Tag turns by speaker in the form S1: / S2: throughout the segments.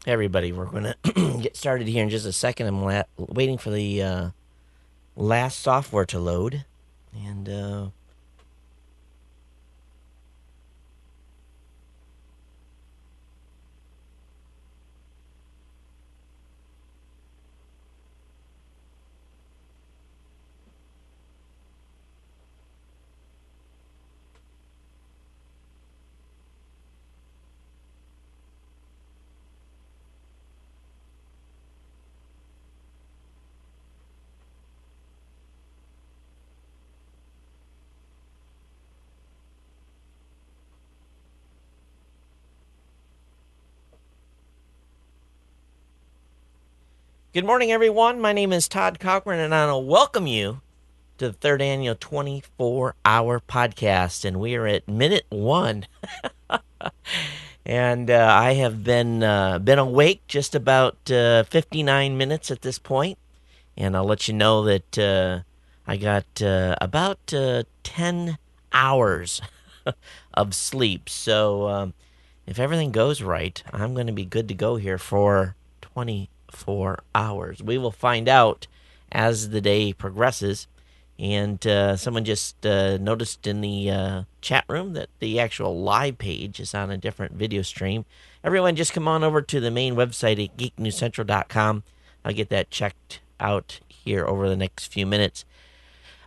S1: Hey everybody, we're going to get started here in just a second. I'm waiting for the last software to load. And good morning, everyone. My name is Todd Cochran, and I want to welcome you to the third annual 24-hour podcast. And we are at minute one. And I have been awake just about 59 minutes at this point. And I'll let you know that I got about 10 hours of sleep. So if everything goes right, I'm going to be good to go here for 24 hours. We will find out as the day progresses. And someone just noticed in the chat room that the actual live page is on a different video stream. Everyone, just come on over to the main website at geeknewscentral.com. I'll get that checked out here over the next few minutes.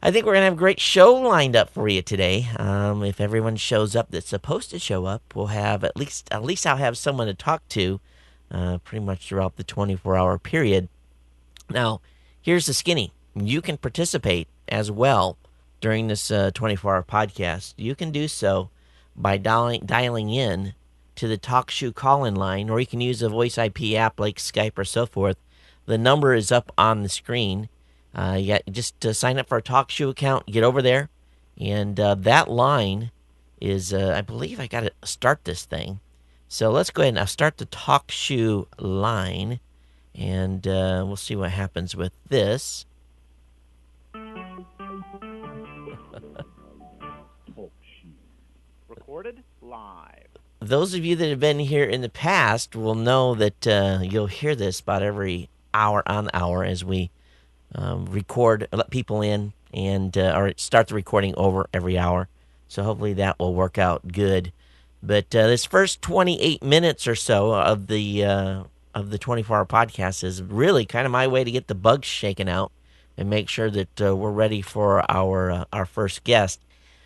S1: I think we're going to have a great show lined up for you today. If everyone shows up that's supposed to show up, we'll have at least I'll have someone to talk to pretty much throughout the 24-hour period. Now, here's the skinny. You can participate as well during this 24-hour podcast. You can do so by dialing in to the TalkShoe call-in line, or you can use a voice IP app like Skype or so forth. The number is up on the screen. Just to sign up for a TalkShoe account, get over there, and that line is, I believe I got to start this thing. So let's go ahead and I'll start the TalkShoe line, and we'll see what happens with this.
S2: Recorded live.
S1: Those of you that have been here in the past will know that you'll hear this about every hour on the hour as we record, let people in, and or start the recording over every hour. So hopefully that will work out good. But this first 28 minutes or so of the 24-hour podcast is really kind of my way to get the bugs shaken out and make sure that we're ready for our first guest.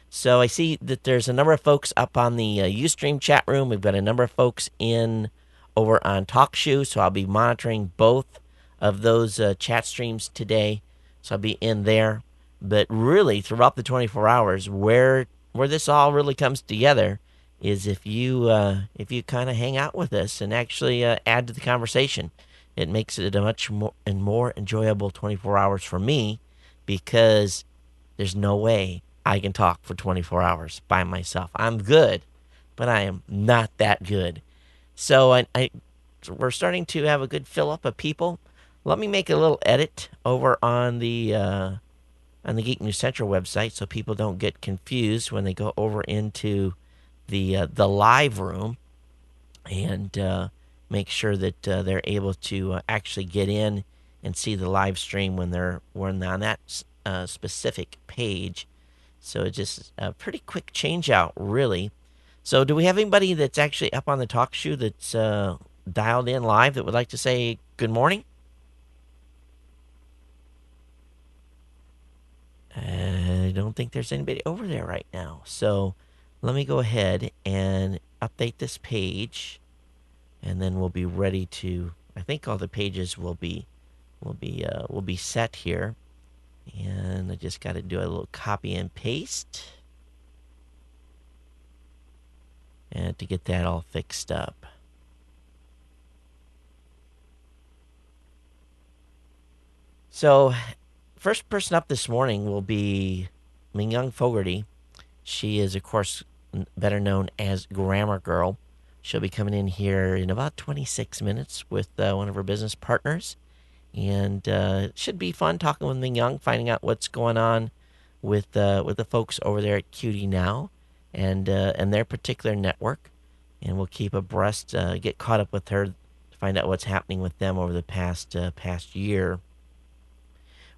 S1: So I see that there's a number of folks up on the Ustream chat room. We've got a number of folks in over on TalkShoe, so I'll be monitoring both of those chat streams today. So I'll be in there. But really, throughout the 24 hours, where this all really comes together is if you kind of hang out with us and actually add to the conversation. It makes it a much more enjoyable 24 hours for me, because there's no way I can talk for 24 hours by myself. I'm good, but I am not that good. So we're starting to have a good fill up of people. Let me make a little edit over on the Geek News Central website so people don't get confused when they go over into the live room, and make sure that they're able to actually get in and see the live stream when they're on that specific page. So it's just a pretty quick change out, really. So do we have anybody that's actually up on the talk show that's dialed in live that would like to say good morning? I don't think there's anybody over there right now. So let me go ahead and update this page, and then we'll be ready to. I think all the pages will be set here, and I just got to do a little copy and paste, and to get that all fixed up. So, first person up this morning will be Ming Fogarty. She is, of course, better known as Grammar Girl. She'll be coming in here in about 26 minutes with one of her business partners. And it should be fun talking with Ming Young, finding out what's going on with the folks over there at QD Now and their particular network. And we'll keep abreast, get caught up with her find out what's happening with them over the past year.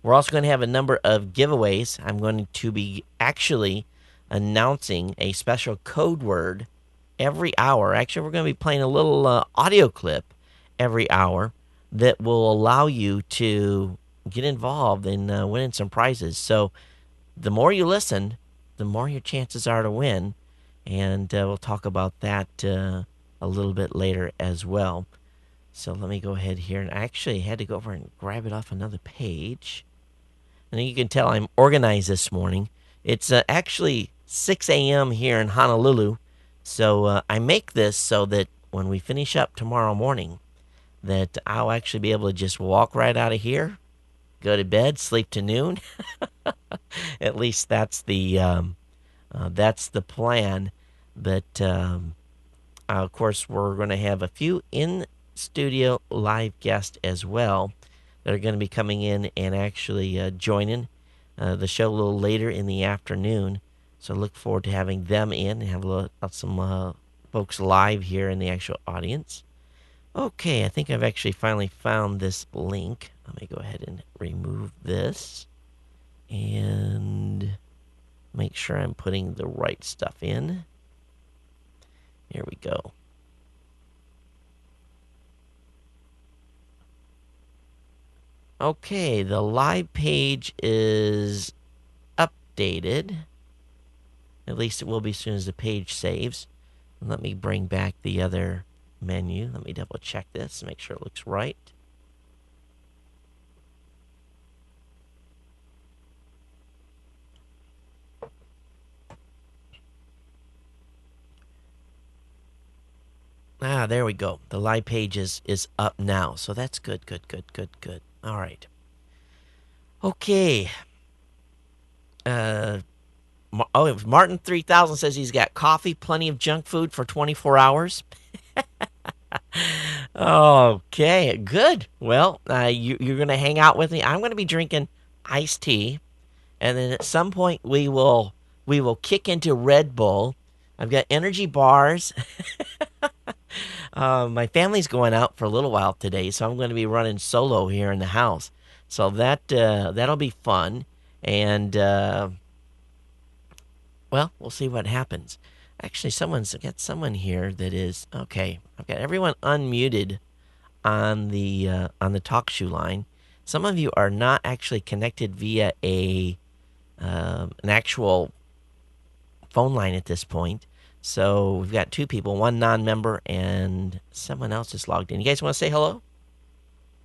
S1: We're also going to have a number of giveaways. I'm going to be actually announcing a special code word every hour. Actually, we're going to be playing a little audio clip every hour that will allow you to get involved in winning some prizes. So the more you listen, the more your chances are to win. And we'll talk about that a little bit later as well. So let me go ahead here. And I actually had to go over and grab it off another page. And you can tell I'm organized this morning. It's actually 6 a.m. here in Honolulu. So I make this so that when we finish up tomorrow morning, that I'll actually be able to just walk right out of here, go to bed, sleep to noon. At least that's the plan. But of course, we're going to have a few in studio live guests as well that are going to be coming in and actually joining the show a little later in the afternoon. So look forward to having them in and have some folks live here in the actual audience. Okay, I think I've actually finally found this link. Let me go ahead and remove this and make sure I'm putting the right stuff in. Here we go. Okay, the live page is updated. At least it will be as soon as the page saves. And let me bring back the other menu. Let me double check this and make sure it looks right. There we go. The live page is up now. So that's good. All right. Okay. Martin 3000 says he's got coffee, plenty of junk food for 24 hours. Okay, good. Well, you're going to hang out with me. I'm going to be drinking iced tea, and then at some point we will kick into Red Bull. I've got energy bars. My family's going out for a little while today, so I'm going to be running solo here in the house. So that'll be fun, and well, we'll see what happens. Actually, I've got someone here that is okay. I've got everyone unmuted on the talk shoe line. Some of you are not actually connected via an actual phone line at this point. So we've got two people, one non-member and someone else is logged in. You guys want to say hello?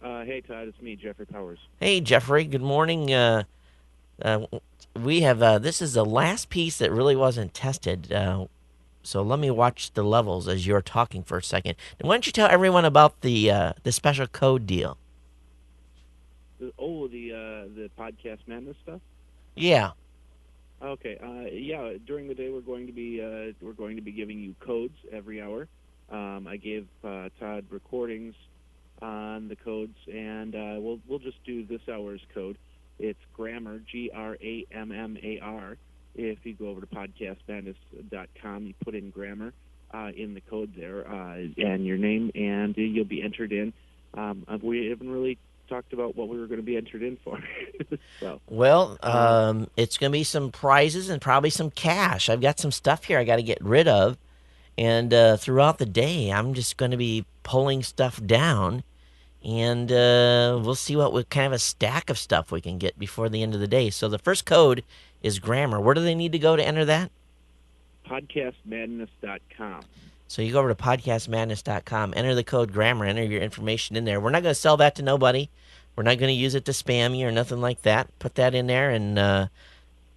S2: Hey, Todd, it's me, Jeffrey Powers.
S1: Hey, Jeffrey. Good morning. We have this is the last piece that really wasn't tested. So let me watch the levels as you're talking for a second. And why don't you tell everyone about the special code deal?
S2: The podcast madness stuff.
S1: Yeah.
S2: Okay. Yeah. During the day, we're going to be giving you codes every hour. I gave Todd recordings on the codes, and we'll just do this hour's code. It's grammar, GRAMMAR. If you go over to podcastmadness.com, you put in grammar in the code there and your name, and you'll be entered in. We haven't really talked about what we were going to be entered in for.
S1: Well, it's going to be some prizes and probably some cash. I've got some stuff here I got to get rid of, and throughout the day, I'm just going to be pulling stuff down, and we'll see what kind of a stack of stuff we can get before the end of the day. So the first code is grammar. Where do they need to go to enter that?
S2: Podcastmadness.com.
S1: So you go over to podcastmadness.com, enter the code grammar, enter your information in there. We're not going to sell that to nobody. We're not going to use it to spam you or nothing like that. Put that in there, and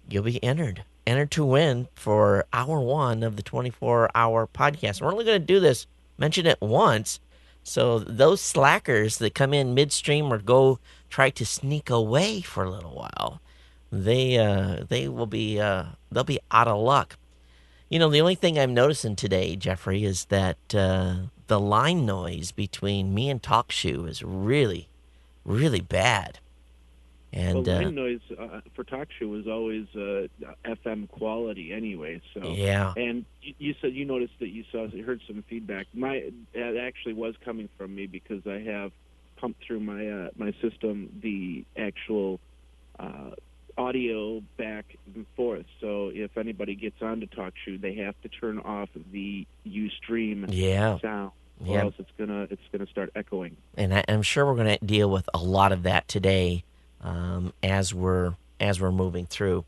S1: you'll be entered. Entered to win for hour one of the 24-hour podcast. We're only going to do this, mention it once. So those slackers that come in midstream or go try to sneak away for a little while, they will be they'll be out of luck. You know, the only thing I'm noticing today, Jeffrey, is that the line noise between me and TalkShoe is really, really bad.
S2: Well,
S1: And
S2: line noise for talk show is always FM quality anyway. So,
S1: yeah,
S2: and you said you noticed that you heard some feedback. That actually was coming from me because I have pumped through my system the actual uh, audio back and forth. So if anybody gets on to talk show, they have to turn off the UStream
S1: yeah,
S2: sound, or
S1: yeah.
S2: else it's gonna start echoing.
S1: And I'm sure we're going to deal with a lot of that today, as we're moving through.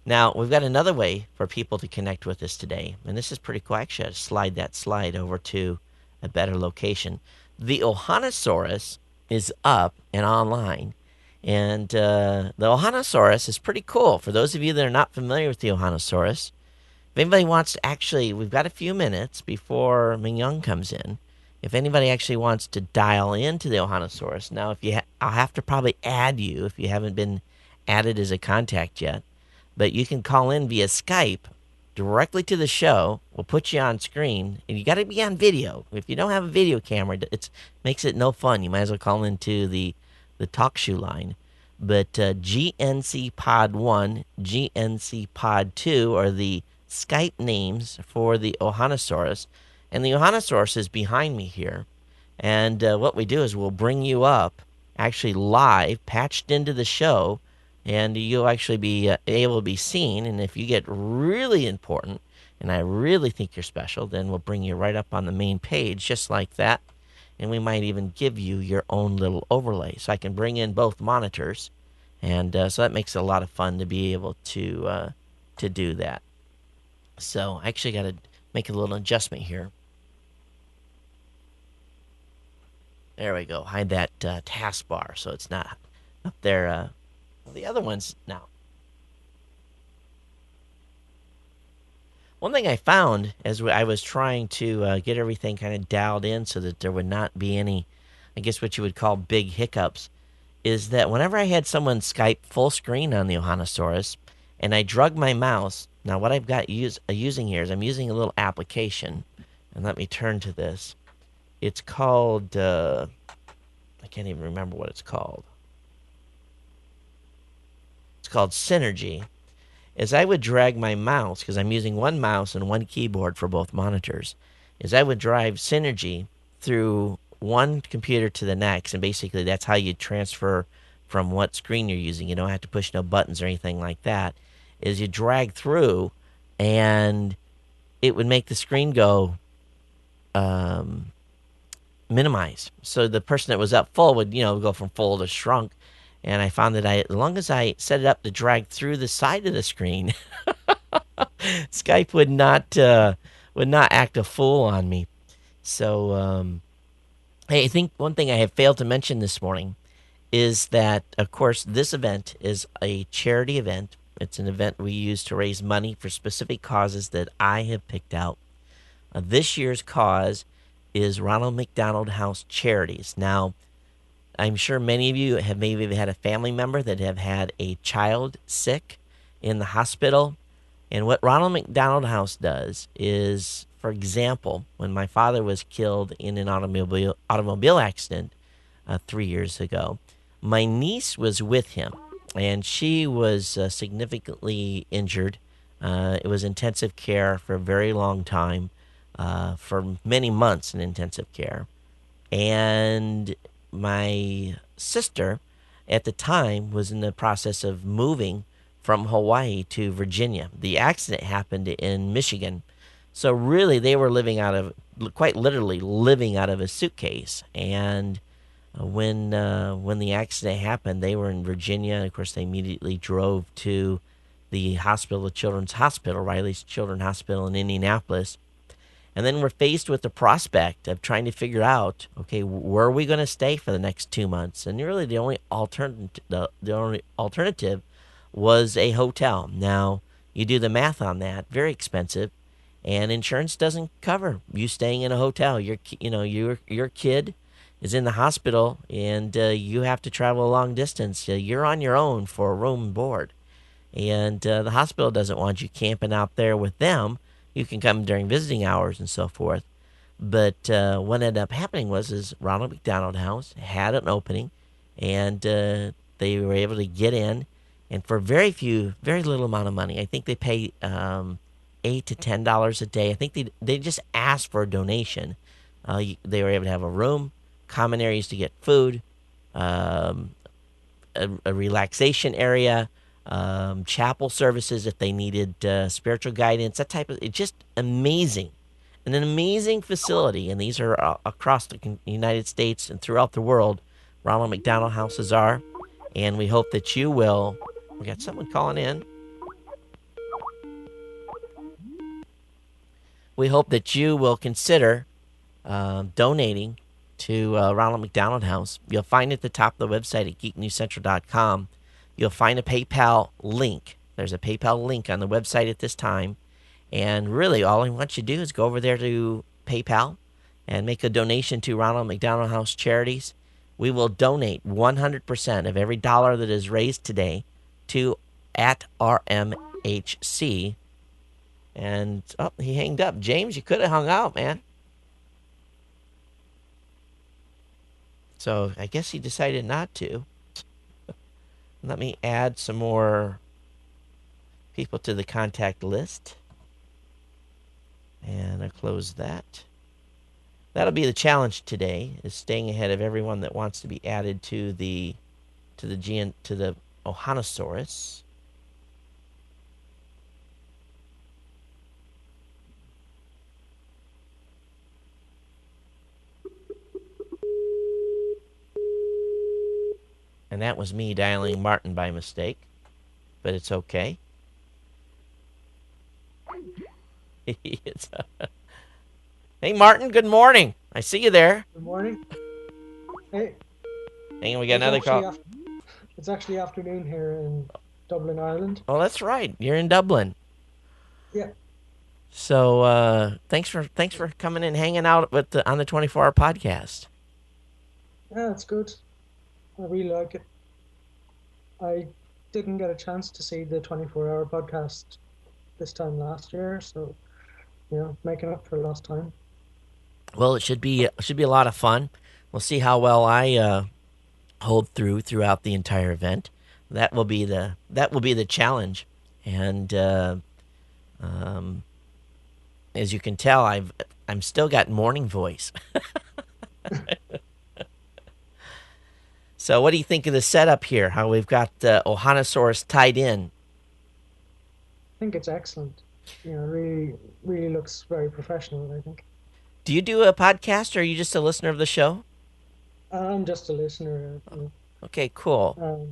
S1: Now we've got another way for people to connect with us today, and this is pretty cool. Actually, I had to slide that slide over to a better location. The Ohanasaurus is up and online, and the Ohanasaurus is pretty cool. For those of you that are not familiar with the Ohanasaurus, if anybody wants to actually, we've got a few minutes before Mignon comes in. If anybody actually wants to dial into the Ohanasaurus, now if you, I'll have to probably add you if you haven't been added as a contact yet, but you can call in via Skype directly to the show. We'll put you on screen, and you got to be on video. If you don't have a video camera, it makes it no fun. You might as well call into the talk shoe line. But GNC Pod 1, GNC Pod 2 are the Skype names for the Ohanasaurus. And the Ohanasaurus is behind me here. And what we do is we'll bring you up actually live, patched into the show, and you'll actually be able to be seen. And if you get really important, and I really think you're special, then we'll bring you right up on the main page, just like that. And we might even give you your own little overlay. So I can bring in both monitors. And so that makes it a lot of fun to be able to do that. So I actually got to make a little adjustment here. There we go. Hide that taskbar so it's not up there. The other ones now. One thing I found as I was trying to get everything kind of dialed in so that there would not be any, I guess what you would call big hiccups, is that whenever I had someone Skype full screen on the Ohanasaurus and I drug my mouse, now what I've got using here is I'm using a little application. And let me turn to this. It's called, I can't even remember what it's called. It's called Synergy. As I would drag my mouse, because I'm using one mouse and one keyboard for both monitors, as I would drive Synergy through one computer to the next, and basically that's how you transfer from what screen you're using. You don't have to push no buttons or anything like that. Is you drag through, and it would make the screen go minimize. So the person that was up full would, go from full to shrunk. And I found that as long as I set it up to drag through the side of the screen, Skype would not act a fool on me. So hey, I think one thing I have failed to mention this morning is that, of course, this event is a charity event. It's an event we use to raise money for specific causes that I have picked out. This year's cause is Ronald McDonald House Charities. Now, I'm sure many of you have maybe had a family member that have had a child sick in the hospital. And what Ronald McDonald House does is, for example, when my father was killed in an automobile accident 3 years ago, my niece was with him, and she was significantly injured. It was intensive care for a very long time, for many months in intensive care. And my sister at the time was in the process of moving from Hawaii to Virginia. The accident happened in Michigan. So really they were quite literally living out of a suitcase. And when the accident happened, they were in Virginia. And of course, they immediately drove to the hospital, the Children's Hospital, Riley's Children's Hospital in Indianapolis. And then we're faced with the prospect of trying to figure out, okay, where are we going to stay for the next 2 months? And really, the only alternative was a hotel. Now, you do the math on that; very expensive, and insurance doesn't cover you staying in a hotel. Your kid is in the hospital, and you have to travel a long distance. You're on your own for a room and board, and the hospital doesn't want you camping out there with them. You can come during visiting hours and so forth. But what ended up happening is Ronald McDonald House had an opening, and they were able to get in, and for very little amount of money. I think they pay $8 to $10 a day. I think they just asked for a donation. They were able to have a room, common areas to get food, um, a relaxation area, chapel services if they needed spiritual guidance, that type of. It's just amazing, and an amazing facility. And these are across the United States and throughout the world. Ronald McDonald houses are, and we hope that you will. We got someone calling in. We hope that you will consider donating to Ronald McDonald House. You'll find it at the top of the website at geeknewscentral.com. You'll find a PayPal link. There's a PayPal link on the website at this time. And really, all I want you to do is go over there to PayPal and make a donation to Ronald McDonald House Charities. We will donate 100% of every dollar that is raised today to at RMHC. And, oh, he hanged up. James, you could have hung out, man. So I guess he decided not to. Let me add some more people to the contact list. And I'll close that. That'll be the challenge today, is staying ahead of everyone that wants to be added to the Ohanosaurus. And that was me dialing Martin by mistake, but it's okay. Hey, Martin, good morning. I see you there.
S3: Good morning. Hey.
S1: Hang on, we got another call.
S3: It's actually afternoon here in Dublin, Ireland.
S1: Oh, that's right. You're in Dublin.
S3: Yeah.
S1: So thanks for coming in, hanging out on the 24-hour podcast.
S3: Yeah, it's good. I really like it. I didn't get a chance to see the 24-hour podcast this time last year, so making up for lost time.
S1: Well, it should be a lot of fun. We'll see how well I hold throughout the entire event. That will be the challenge. And as you can tell, I'm still got morning voice. So what do you think of the setup here? How we've got Ohanosaurus tied in?
S3: I think it's excellent. Really, really looks very professional, I think.
S1: Do you do a podcast, or are you just a listener of the show?
S3: I'm just a listener.
S1: Okay, cool.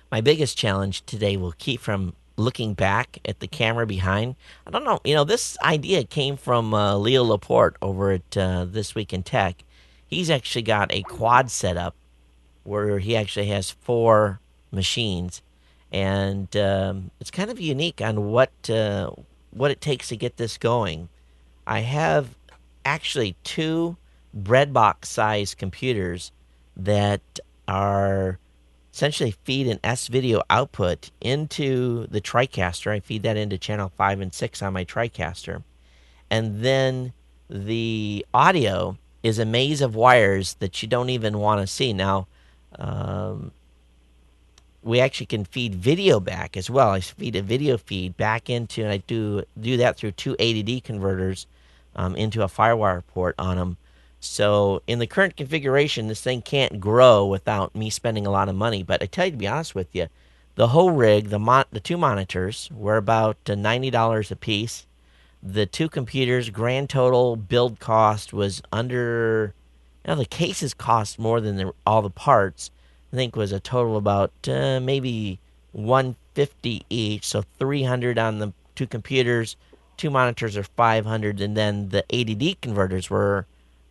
S1: My biggest challenge today will keep from looking back at the camera behind. I don't know. This idea came from Leo Laporte over at This Week in Tech. He's actually got a quad setup where he actually has 4 machines, and it's kind of unique on what it takes to get this going. I have actually 2 breadbox-sized computers that are essentially feed an S-video output into the TriCaster. I feed that into channel 5 and 6 on my TriCaster. And then the audio is a maze of wires that you don't even want to see. Now, we actually can feed video back as well. I feed a video feed back into, and I do that through 2 ADD converters into a FireWire port on them. So in the current configuration, this thing can't grow without me spending a lot of money. But I tell you, to be honest with you, the whole rig, the 2 monitors were about $90 a piece. The 2 computers, grand total build cost was under. The cases cost more than all the parts. I think was a total about maybe $150 each, so $300 on the 2 computers. 2 monitors are $500, and then the ADD converters were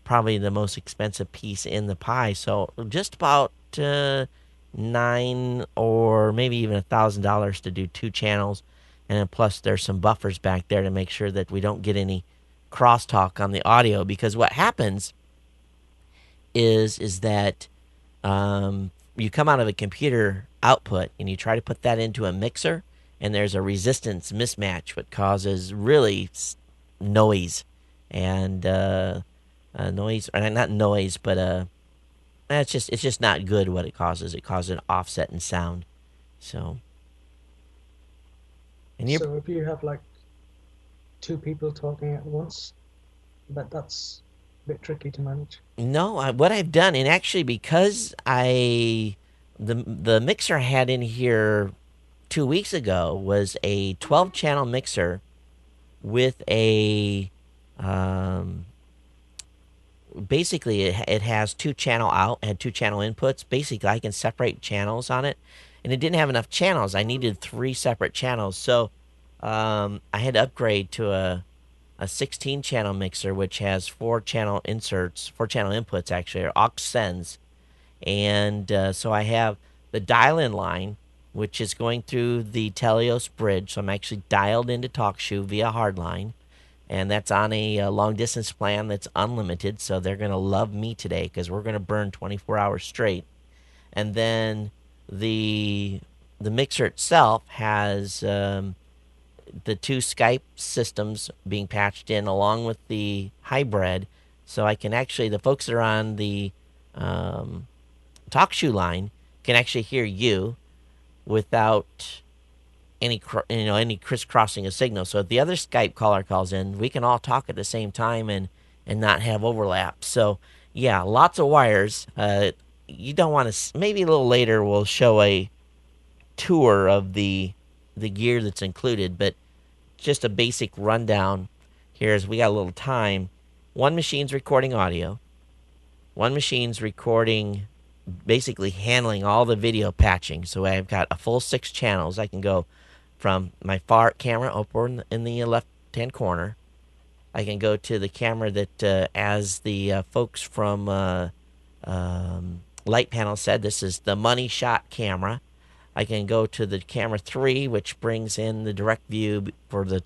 S1: probably the most expensive piece in the pie. So just about $900 or maybe even $1,000 to do 2 channels, and then plus there's some buffers back there to make sure that we don't get any crosstalk on the audio. Because what happens is that you come out of a computer output and you try to put that into a mixer, and there's a resistance mismatch, what causes really noise and noise, or not noise, but it's just not good what it causes. It causes an offset in sound. So, and you
S3: So if you have like two people talking at once, that's a bit tricky to manage.
S1: no, what I've done, and actually because the mixer I had in here 2 weeks ago was a 12 channel mixer with a um, basically it has two channel out, had two channel inputs. Basically, I can separate channels on it, and it didn't have enough channels. I needed three separate channels, so I had to upgrade to a 16 channel mixer, which has four channel inputs actually, or aux sends, and so I have the dial-in line, which is going through the Telios bridge. So I'm actually dialed into TalkShoe via hardline, and that's on a long distance plan that's unlimited. So they're going to love me today because we're going to burn 24 hours straight. And then the the mixer itself has the two Skype systems being patched in along with the hybrid. So I can actually, the folks that are on the um, TalkShoe line can actually hear you without any crisscrossing of signal. So if the other Skype caller calls in, we can all talk at the same time and not have overlap. So yeah, lots of wires. You don't want to. Maybe a little later we'll show a tour of the gear that's included, but just a basic rundown here is we got a little time. One machine's recording audio. One machine's recording, basically handling all the video patching. So I've got a full 6 channels. I can go from my far camera over in the left-hand corner. I can go to the camera that, as the folks from Light Panel said, this is the money shot camera. I can go to the camera 3, which brings in the direct view for the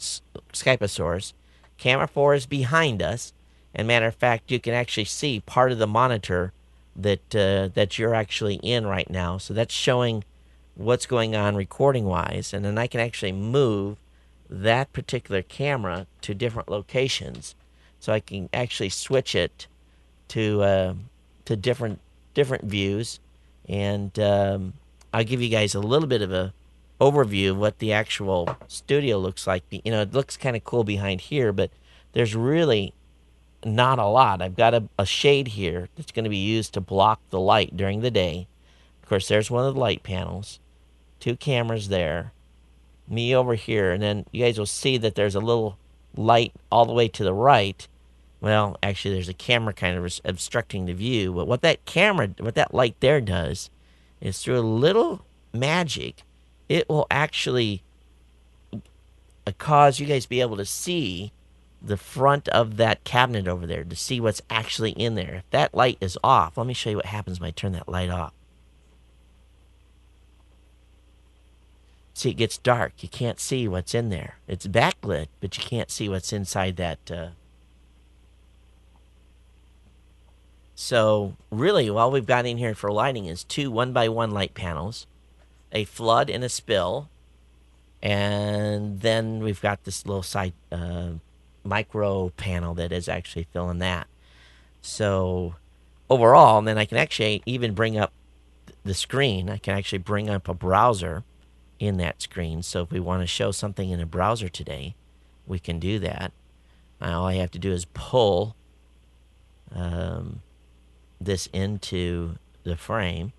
S1: Skyposaurus. Camera 4 is behind us. And matter of fact, you can actually see part of the monitor that you're actually in right now. So that's showing what's going on recording wise. And then I can actually move that particular camera to different locations. So I can actually switch it to different views, and I'll give you guys a little bit of a overview of what the actual studio looks like. It looks kind of cool behind here, but there's really not a lot. I've got a shade here that's going to be used to block the light during the day. Of course, there's one of the light panels, 2 cameras there, me over here, and then you guys will see that there's a little light all the way to the right. Well, actually, there's a camera kind of obstructing the view, but what that light there does is through a little magic, it will actually cause you guys to be able to see the front of that cabinet over there, to see what's actually in there. If that light is off, let me show you what happens when I turn that light off. See, it gets dark. You can't see what's in there. It's backlit, but you can't see what's inside that. So really, all we've got in here for lighting is 2 1x1 light panels, a flood and a spill, and then we've got this little side micro panel that is actually filling that. So overall, and then I can actually even bring up the screen. I can actually bring up a browser in that screen. So if we want to show something in a browser today, we can do that. All I have to do is pull this into the frame,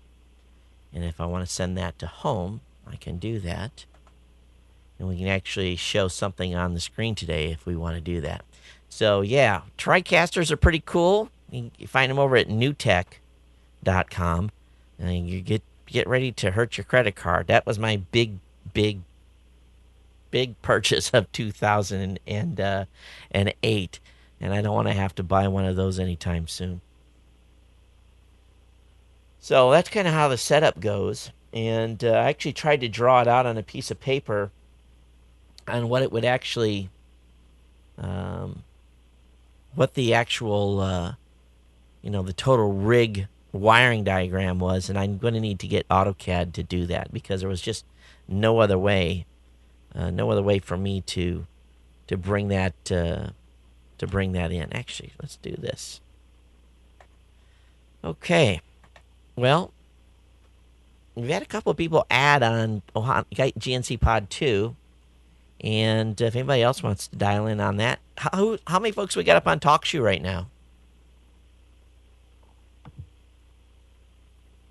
S1: and if I want to send that to home, I can do that, and we can actually show something on the screen today if we want to do that. So yeah, TriCasters are pretty cool. You find them over at newtech.com, and you get ready to hurt your credit card. That was my big purchase of 2008, and I don't want to have to buy one of those anytime soon. So that's kind of how the setup goes. And I actually tried to draw it out on a piece of paper on what it would actually, what the actual, the total rig wiring diagram was. And I'm going to need to get AutoCAD to do that because there was just no other way for me to bring that in. Actually, let's do this. Okay. Well, we've had a couple of people add on GNC Pod 2. And if anybody else wants to dial in on that, how many folks we got up on TalkShoe right now?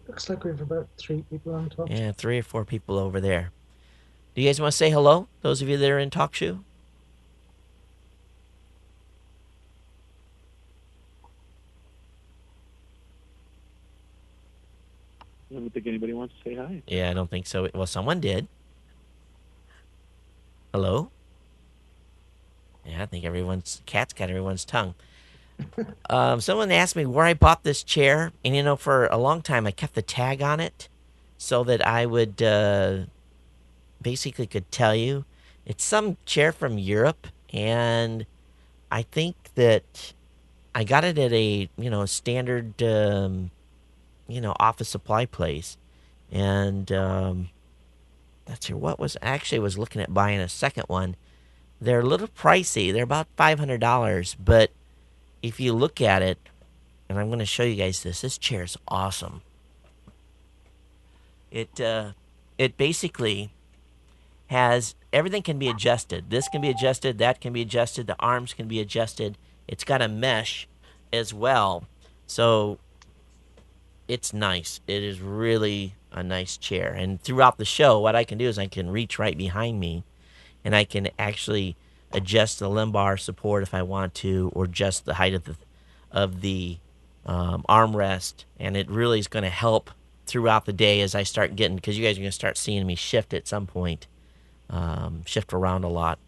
S3: Looks like we have about 3 people on top.
S1: Yeah, 3 or 4 people over there. Do you guys want to say hello? Those of you that are in TalkShoe?
S2: I don't think anybody wants to say hi.
S1: Yeah, I don't think so. Well, someone did. Hello? Yeah, I think cat's got everyone's tongue. Someone asked me where I bought this chair, and for a long time I kept the tag on it so that I would basically could tell you. It's some chair from Europe, and I think that I got it at a standard office supply place, and let's see what was actually was looking at buying a second one. They're a little pricey. They're about $500, but if you look at it, and I'm going to show you guys this. This chair is awesome. It basically has everything can be adjusted. This can be adjusted. That can be adjusted. The arms can be adjusted. It's got a mesh as well, so it's nice. It is really a nice chair. And throughout the show, what I can do is I can reach right behind me, and I can actually adjust the lumbar support if I want to, or adjust the height of the armrest. And it really is going to help throughout the day as I start getting, because you guys are going to start seeing me shift at some point, shift around a lot.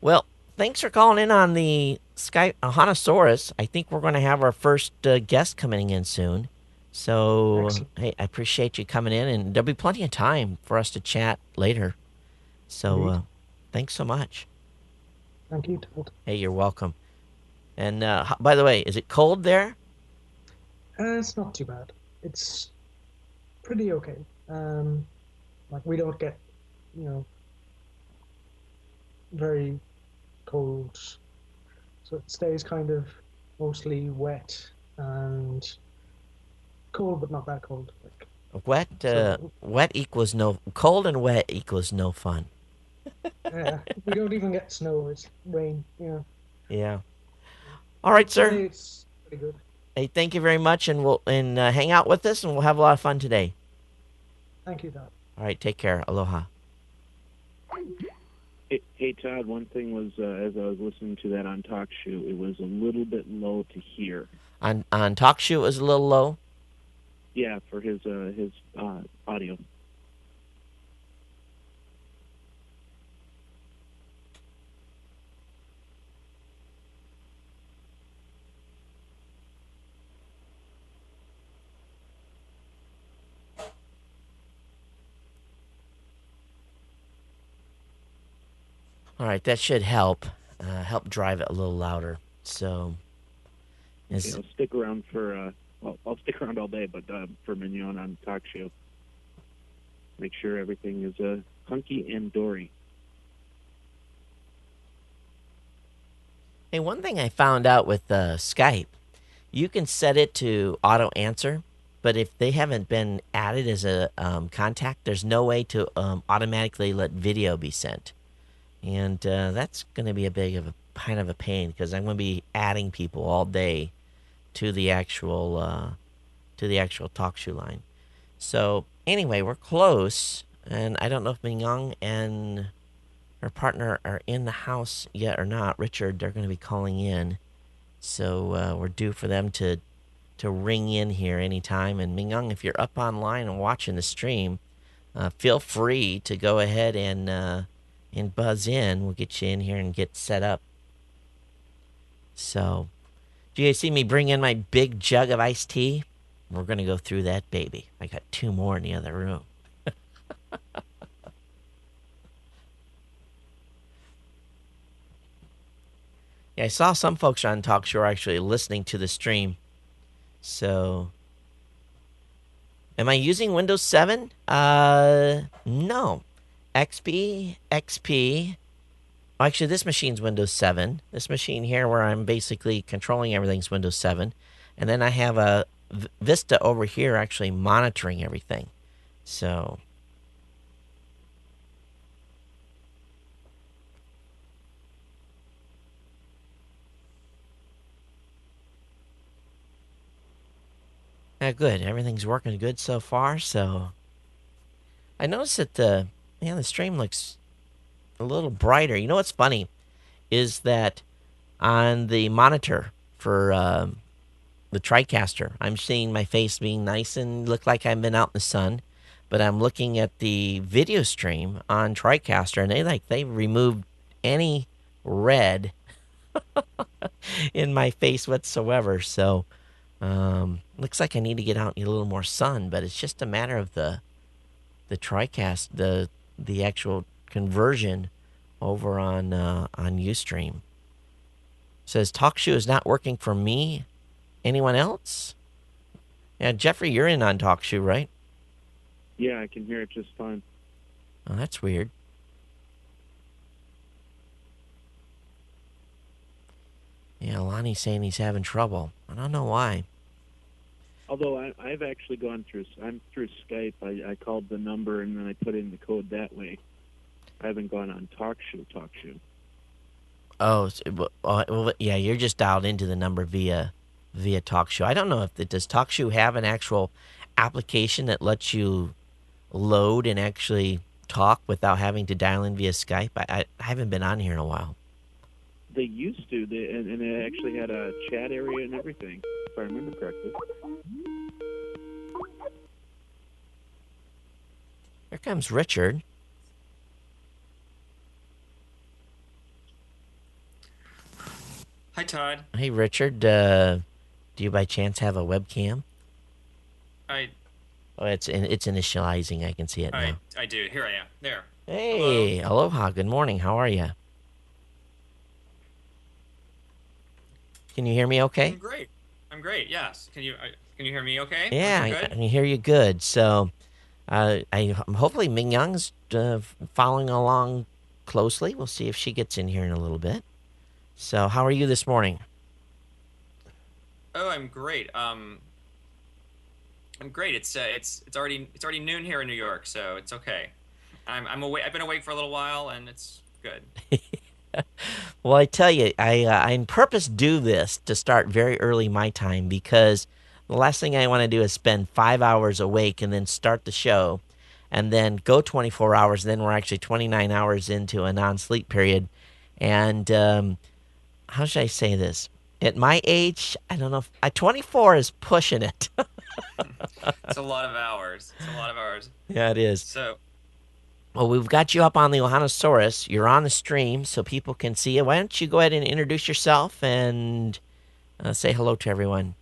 S1: Well, thanks for calling in on the Skype Hanosaurus. I think we're going to have our first guest coming in soon. So,
S3: Excellent.
S1: hey, I appreciate you coming in, and there'll be plenty of time for us to chat later. So, thanks so much.
S3: Thank you, Todd.
S1: Hey, you're welcome. And by the way, is it cold there?
S3: It's not too bad. It's pretty okay. Like we don't get, very cold, so it stays kind of mostly wet and cold, but not that cold.
S1: Wet, wet equals no cold, and wet equals no fun.
S3: Yeah, we don't even get snow. It's rain.
S1: Yeah. All right,
S3: Today
S1: sir.
S3: it's pretty good.
S1: Hey, thank you very much, and we'll hang out with us, and we'll have a lot of fun today.
S3: Thank you, Todd.
S1: All right, take care. Aloha.
S2: Hey, Todd, one thing was, as I was listening to that on TalkShoe, it was a little bit low to hear.
S1: On TalkShoe, it was a little low.
S2: Yeah, for his audio.
S1: All right, that should help drive it a little louder. So,
S2: Okay, I'll stick around for I'll stick around all day, but for Mignon on TalkShoe, make sure everything is hunky and dory.
S1: hey, one thing I found out with Skype, you can set it to auto answer, but if they haven't been added as a contact, there's no way to automatically let video be sent. And that's going to be a big of a kind of a pain, because I'm going to be adding people all day to the actual TalkShoe line. So anyway, we're close, and I don't know if Ming and her partner are in the house yet or not. Richard, they're going to be calling in, so we're due for them to ring in here anytime. And Ming, if you're up online and watching the stream, feel free to go ahead and buzz in. We'll get you in here and get set up. So, do you guys see me bring in my big jug of iced tea? We're going to go through that baby. I got 2 more in the other room. Yeah, I saw some folks on TalkShoe are actually listening to the stream. So, am I using Windows 7? No. XP. Actually, this machine's Windows 7. This machine here, where I'm basically controlling everything's Windows 7. And then I have a Vista over here actually monitoring everything. So yeah, good. Everything's working good so far. So I noticed that the stream looks a little brighter. You know what's funny is that on the monitor for the TriCaster, I'm seeing my face being nice and look like I've been out in the sun. But I'm looking at the video stream on TriCaster, and they removed any red in my face whatsoever. So looks like I need to get out in a little more sun. But it's just a matter of the TriCast, the actual conversion over on UStream. Says TalkShoe is not working for me. Anyone else? Yeah, Jeffrey, you're in on TalkShoe, right?
S2: Yeah, I can hear it just fine.
S1: Oh, that's weird. Yeah, Lonnie's saying he's having trouble. I don't know why.
S2: Although I've actually gone through, I'm through Skype. I called the number and then I put in the code that way. I haven't gone on TalkShoe.
S1: Oh, well, yeah, you're just dialed into the number via TalkShoe. I don't know if does TalkShoe have an actual application that lets you load and actually talk without having to dial in via Skype. I haven't been on here in a while.
S2: They used to, and they actually had a chat area and everything, if I remember correctly.
S1: Here comes Richard.
S4: Hi, Todd.
S1: Hey, Richard. Do you by chance have a webcam?
S4: I
S1: Oh, it's initializing. I can see it now.
S4: I do. Here I am. There.
S1: Hey, aloha. Good morning. How are you? Can you hear me okay?
S4: I'm great. Yes. Can you hear me okay?
S1: Yeah,
S4: Good?
S1: I can hear you good. So, hopefully Ming Young's following along closely. We'll see if she gets in here in a little bit. So, how are you this morning?
S4: Oh, I'm great. I'm great. It's already noon here in New York, so it's okay. I'm awake. I've been awake for a little while, and it's good.
S1: Well, I tell you, I on purpose do this to start very early my time because the last thing I want to do is spend 5 hours awake and then start the show and then go 24 hours. And then we're actually 29 hours into a non-sleep period. And how should I say this? At my age, I don't know if 24 is pushing it.
S4: It's a lot of hours. It's a lot of hours.
S1: Yeah, it is.
S4: So,
S1: Well, we've got you up on the Ohanasaurus. You're on the stream so people can see you. Why don't you go ahead and introduce yourself and say hello to everyone?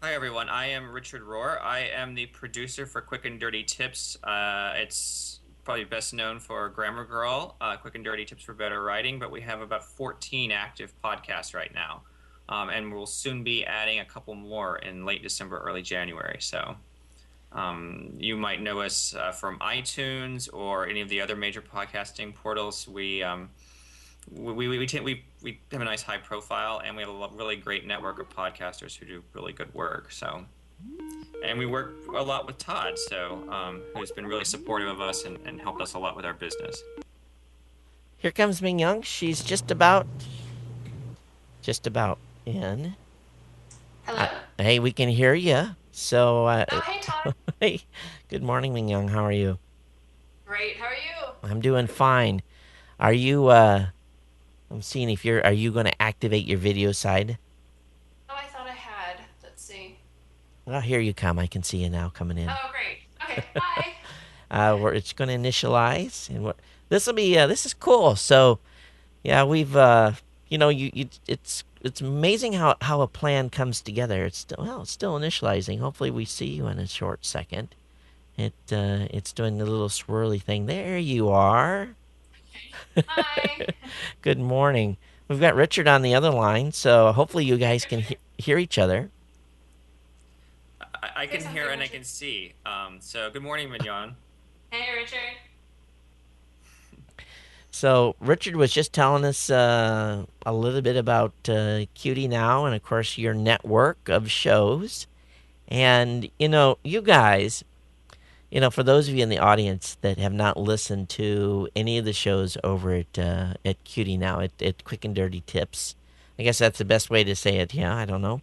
S4: hi everyone. I am Richard Rohr. I am the producer for Quick and Dirty Tips. It's probably best known for Grammar Girl, Quick and Dirty Tips for Better Writing, but we have about 14 active podcasts right now. And we'll soon be adding a couple more in late December, early January. So you might know us from iTunes or any of the other major podcasting portals. We have a nice high profile, and we have a really great network of podcasters who do really good work. So, and we work a lot with Todd, who's been really supportive of us and helped us a lot with our business.
S1: Here comes Ming Young. She's just about in.
S5: Hello.
S1: Hey, we can hear you. So,
S5: Oh, hey, Todd.
S1: hey, good morning, Ming Young. How are you?
S5: Great. How are you?
S1: I'm doing fine. Are you? I'm seeing if are you going to activate your video side?
S5: Oh, I thought I had. Let's see.
S1: Well, here you come. I can see you now coming in.
S5: Oh, great. Okay. Hi.
S1: Where it's going to initialize, and what this will be. This is cool. So, yeah, we've it's amazing how a plan comes together. It's still initializing. Hopefully, we see you in a short second. It's doing a little swirly thing. There you are.
S5: Hi.
S1: Good morning. We've got Richard on the other line, so hopefully you guys can hear each other.
S4: I can hear and I can see. So good morning, Mignon.
S5: Hey, Richard.
S1: So Richard was just telling us a little bit about Cutie Now and, of course, your network of shows. And, you guys, for those of you in the audience that have not listened to any of the shows over at Cutie now, at Quick and Dirty Tips, I guess that's the best way to say it. Yeah, I don't know.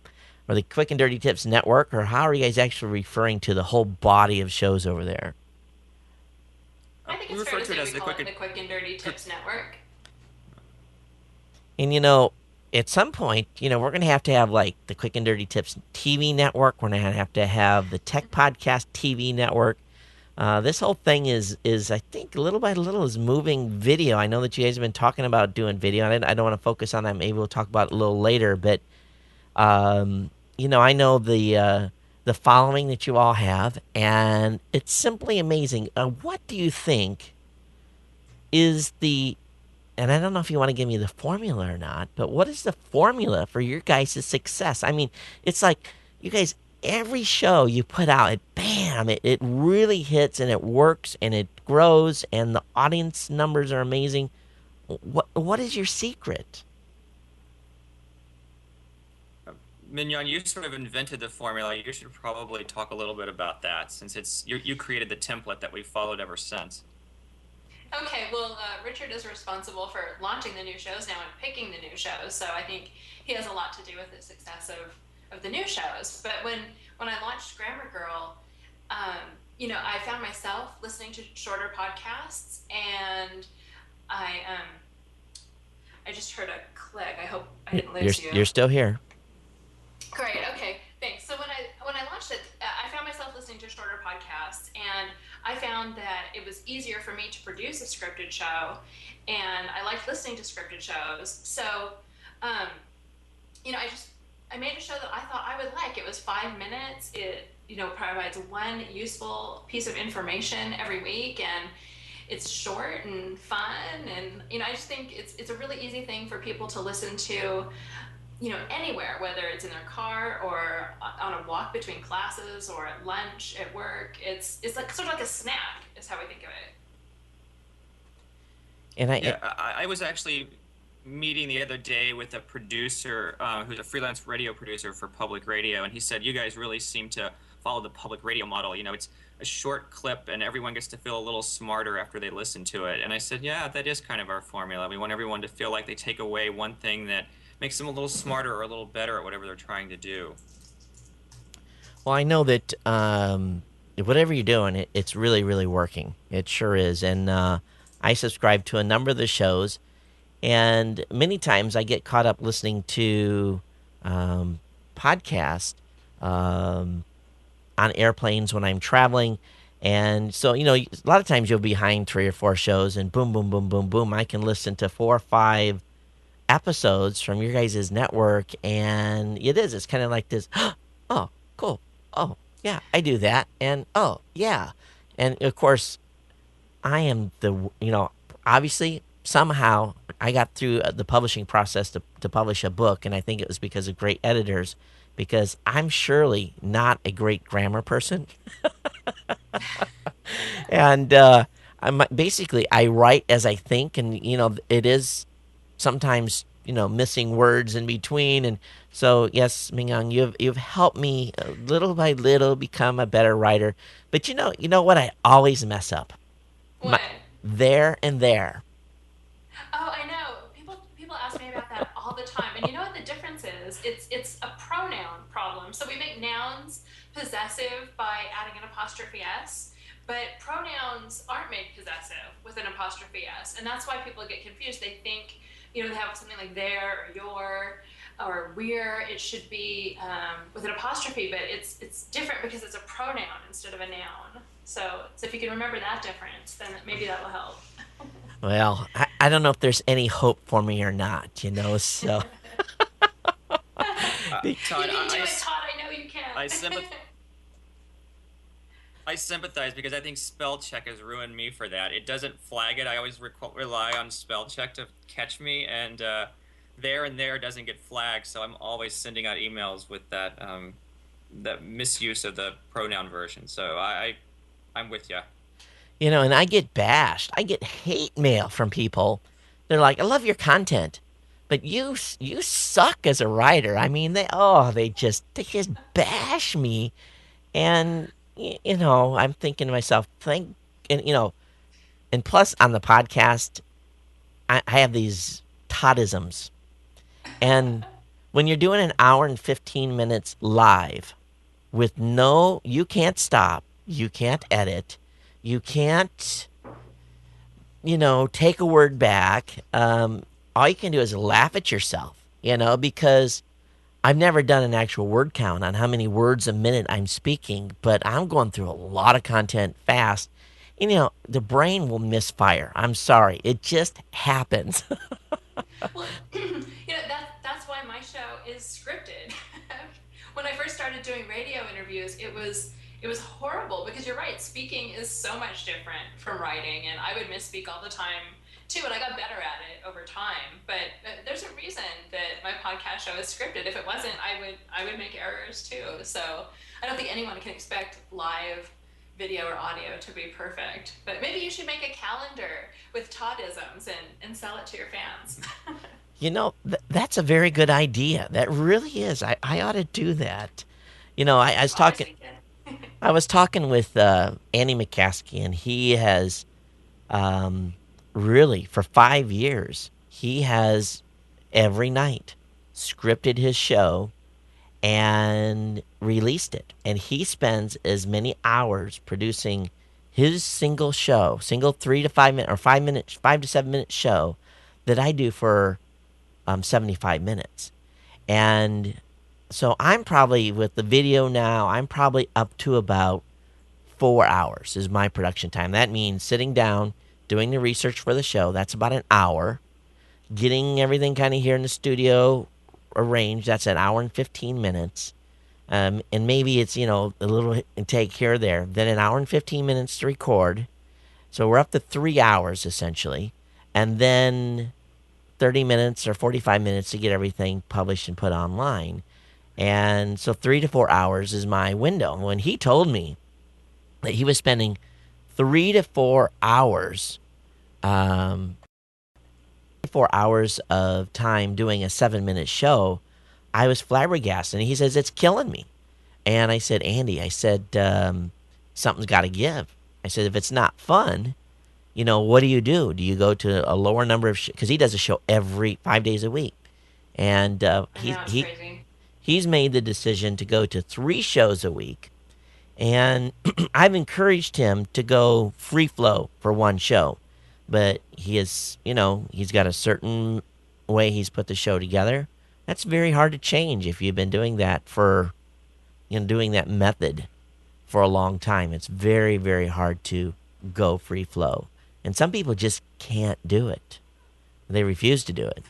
S1: Or the Quick and Dirty Tips Network, or how are you guys actually referring to the whole body of shows over there?
S5: I think
S4: We
S5: it's fair
S4: refer
S5: to
S4: to it
S5: say
S4: as
S5: we call it the Quick and Dirty Tips Network.
S1: And at some point, we're going to have like the Quick and Dirty Tips TV network. We're going to have the Tech Podcast TV network. This whole thing is I think little by little is moving video. I know that you guys have been talking about doing video, and I don't want to focus on that. Maybe we'll talk about it a little later. But I know the following that you all have, and it's simply amazing. What do you think is the and I don't know if you want to give me the formula or not, but what is the formula for your guys' success? I mean, it's like you guys, every show you put out, it really hits and it works and it grows and the audience numbers are amazing. What is your secret?
S4: Mignon, you sort of invented the formula. You should probably talk a little bit about that, since you created the template that we've followed ever since.
S5: Okay, well, Richard is responsible for launching the new shows now and picking the new shows, so I think he has a lot to do with the success of the new shows. But when I launched Grammar Girl, I found myself listening to shorter podcasts, and I just heard a click. I hope I didn't lose you.
S1: You're still here.
S5: Great. Okay. Thanks. So when I launched it, I found myself listening to shorter podcasts, and I found that it was easier for me to produce a scripted show, and I liked listening to scripted shows. So, I made a show that I thought I would like. It was 5 minutes. It provides one useful piece of information every week, and it's short and fun, and I just think it's a really easy thing for people to listen to anywhere, whether it's in their car or on a walk between classes or at lunch, at work. It's like sort of like a snack is how we think of it.
S1: And
S4: I was actually meeting the other day with a producer who's a freelance radio producer for public radio, and he said, you guys really seem to follow the public radio model. It's a short clip and everyone gets to feel a little smarter after they listen to it. And I said, yeah, that is kind of our formula. We want everyone to feel like they take away one thing that makes them a little smarter or a little better at whatever they're trying to do.
S1: Well, I know that whatever you're doing, it's really, really working. It sure is. And I subscribe to a number of the shows, and many times I get caught up listening to podcasts on airplanes when I'm traveling. And so, a lot of times you'll be behind 3 or 4 shows, and boom, boom, boom, boom, boom, I can listen to 4 or 5 episodes from your guys' network, and it's kind of like this. Oh, cool. Oh, yeah, I do that. And oh, yeah. And of course, I am obviously somehow I got through the publishing process to publish a book, and I think it was because of great editors, because I'm surely not a great grammar person. And I write as I think, and it is sometimes missing words in between. And so yes, Mingyan, you've helped me little by little become a better writer. But you know what I always mess up?
S5: What?
S1: There and there.
S5: Oh, I know. People ask me about that all the time. And you know what the difference is? It's a pronoun problem. So we make nouns possessive by adding an apostrophe s, but pronouns aren't made possessive with an apostrophe s, and that's why people get confused. They think they have something like there or your or we're. It should be with an apostrophe, but it's different because it's a pronoun instead of a noun. So if you can remember that difference, then maybe that will help.
S1: Well, I don't know if there's any hope for me or not, so.
S4: Todd,
S5: you can do it, Todd. I know you can.
S4: I sympathize because I think spell check has ruined me for that. It doesn't flag it. I always rely on spell check to catch me, and there and there doesn't get flagged. So I'm always sending out emails with that misuse of the pronoun version. So I'm with you.
S1: And I get bashed. I get hate mail from people. They're like, I love your content, but you suck as a writer. I mean, they just bash me. And I'm thinking to myself, and and plus on the podcast, I have these Toddisms, and when you're doing an hour and 15 minutes live with you can't stop, you can't edit, you can't, take a word back. All you can do is laugh at yourself, because I've never done an actual word count on how many words a minute I'm speaking, but I'm going through a lot of content fast. And, the brain will misfire. I'm sorry. It just happens.
S5: Well, that's why my show is scripted. When I first started doing radio interviews, it was horrible because you're right. Speaking is so much different from writing, and I would misspeak all the time too. And I got better at it over time. But there's a reason that my podcast show is scripted. If it wasn't, I would make errors too. So I don't think anyone can expect live video or audio to be perfect. But maybe you should make a calendar with Toddisms and sell it to your fans.
S1: That's a very good idea. That really is. I ought to do that. I was
S5: Honest
S1: talking.
S5: weekend.
S1: I was talking with Andy McCaskey, and he has um, really for 5 years. He has every night scripted his show and released it. And he spends as many hours producing his single 3 to 5 minute or 5 minute, 5 to 7 minute show that I do for 75 minutes. And so I'm probably with the video now, I'm probably up to about 4 hours is my production time. That means sitting down, doing the research for the show. That's about an hour. Getting everything kind of here in the studio arranged. That's an hour and 15 minutes. And maybe it's, a little take here or there. Then an hour and 15 minutes to record. So we're up to 3 hours essentially. And then 30 minutes or 45 minutes to get everything published and put online. And so 3 to 4 hours is my window. When he told me that he was spending 3 to 4 hours, um, 4 hours of time doing a 7 minute show, I was flabbergasted. And he says, it's killing me. And I said, Andy, I said, something's got to give. I said, if it's not fun, what do you do? Do you go to a lower number of because he does a show every 5 days a week, and
S5: I know, it's crazy.
S1: he's made the decision to go to 3 shows a week, and I've encouraged him to go free flow for one show, but he's got a certain way he's put the show together. That's very hard to change if you've been doing that doing that method for a long time. It's very, very hard to go free flow. And some people just can't do it. They refuse to do it.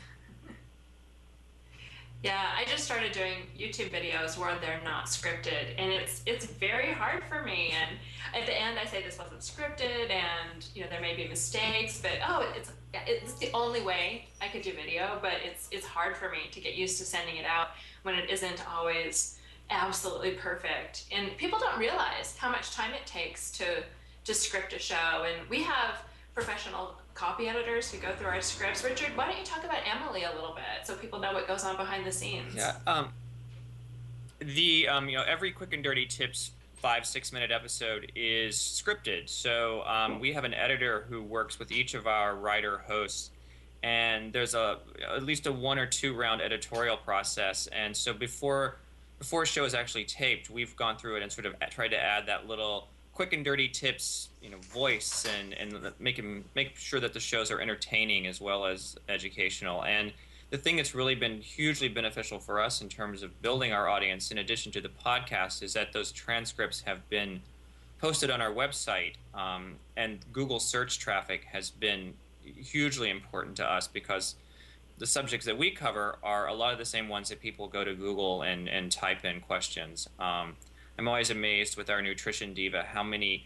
S5: Yeah, I just started doing YouTube videos where they're not scripted, and it's very hard for me. And at the end, I say this wasn't scripted, and there may be mistakes, but it's the only way I could do video. But it's hard for me to get used to sending it out when it isn't always absolutely perfect. And people don't realize how much time it takes to script a show. And we have professional copy editors who go through our scripts. Richard, why don't you talk about Emily a little bit so people know what goes on behind the scenes?
S4: Yeah. Every Quick and Dirty Tips 5-6 minute episode is scripted. So we have an editor who works with each of our writer hosts, and there's at least a 1 or 2 round editorial process. And so before a show is actually taped, we've gone through it and sort of tried to add that little quick and dirty tips, voice, and make sure that the shows are entertaining as well as educational. And the thing that's really been hugely beneficial for us in terms of building our audience, in addition to the podcast, is that those transcripts have been posted on our website, and Google search traffic has been hugely important to us because the subjects that we cover are a lot of the same ones that people go to Google and type in questions. I'm always amazed with our nutrition diva how many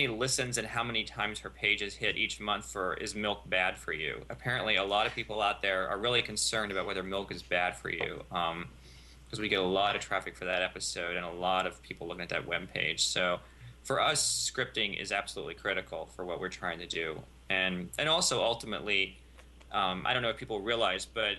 S4: listens and how many times her pages hit each month for "Is milk bad for you?" Apparently, a lot of people out there are really concerned about whether milk is bad for you, because we get a lot of traffic for that episode and a lot of people looking at that web page. So, for us, scripting is absolutely critical for what we're trying to do, and also ultimately, I don't know if people realize, but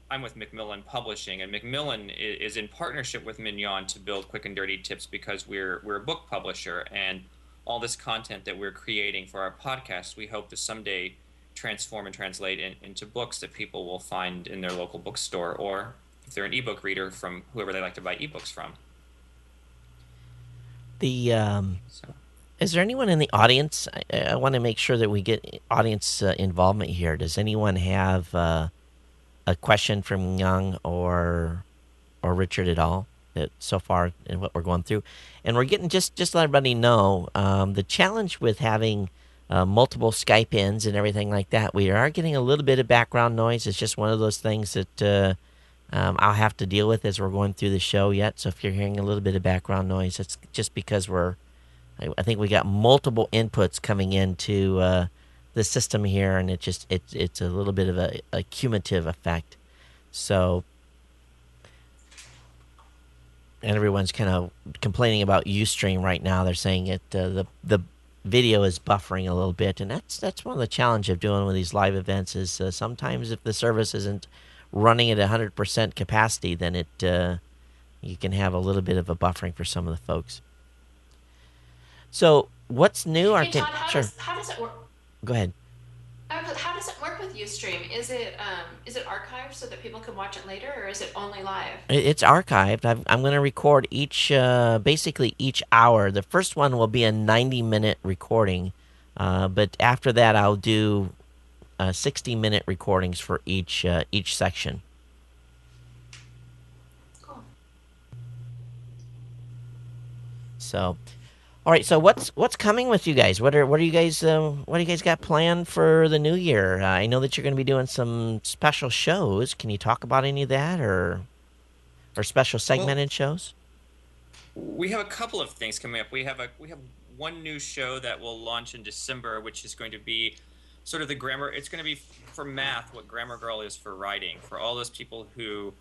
S4: I'm with Macmillan Publishing, and Macmillan is in partnership with Mignon to build Quick and Dirty Tips because we're a book publisher, and all this content that we're creating for our podcast, we hope to someday transform and translate into books that people will find in their local bookstore, or if they're an ebook reader, from whoever they like to buy ebooks from.
S1: The
S4: So.
S1: Is there anyone in the audience? I want to make sure that we get audience involvement here. Does anyone have a question from Young or Richard at all so far in what we're going through? And we're getting just to let everybody know the challenge with having multiple Skype ins and everything like that. We are getting a little bit of background noise. It's just one of those things that I'll have to deal with as we're going through the show yet. So if you're hearing a little bit of background noise, it's just because I think we got multiple inputs coming into the system here, and it's a little bit of a cumulative effect. So, and everyone's kind of complaining about UStream right now. They're saying the video is buffering a little bit, and that's one of the challenge of doing with these live events is sometimes if the service isn't running at 100% capacity, then you can have a little bit of a buffering for some of the folks. So what's new?
S5: Hey Todd,
S1: Sure.
S5: how does it work?
S1: Go ahead.
S5: How does it work with UStream? Is it archived so that people can watch it later, or is it only live?
S1: It's archived. I'm going to record basically each hour. The first one will be a 90-minute recording, but after that I'll do 60-minute recordings for each section.
S5: Cool.
S1: So, all right. So what's coming with you guys? What do you guys got planned for the new year? I know that you're going to be doing some special shows. Can you talk about any of that or special segmented shows?
S4: We have a couple of things coming up. We have one new show that will launch in December, which is going to be sort of the grammar. It's going to be for math what Grammar Girl is for writing. For all those people who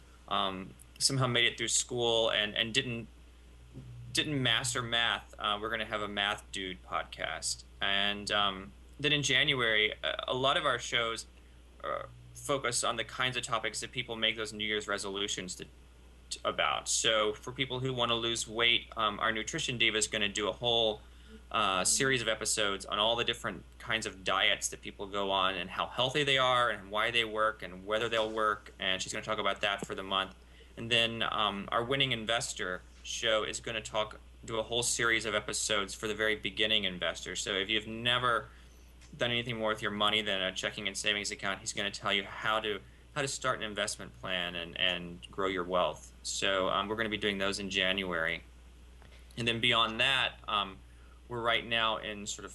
S4: somehow made it through school and didn't master math, we're going to have a Math Dude podcast. And then in January, a lot of our shows focus on the kinds of topics that people make those New Year's resolutions about. So for people who want to lose weight, our Nutrition Diva is going to do a whole series of episodes on all the different kinds of diets that people go on and how healthy they are and why they work and whether they'll work. And she's going to talk about that for the month. And then our Winning Investor show is going to do a whole series of episodes for the very beginning investors. So if you've never done anything more with your money than a checking and savings account, he's going to tell you how to start an investment plan and grow your wealth. So we're going to be doing those in January. And then beyond that, we're right now in sort of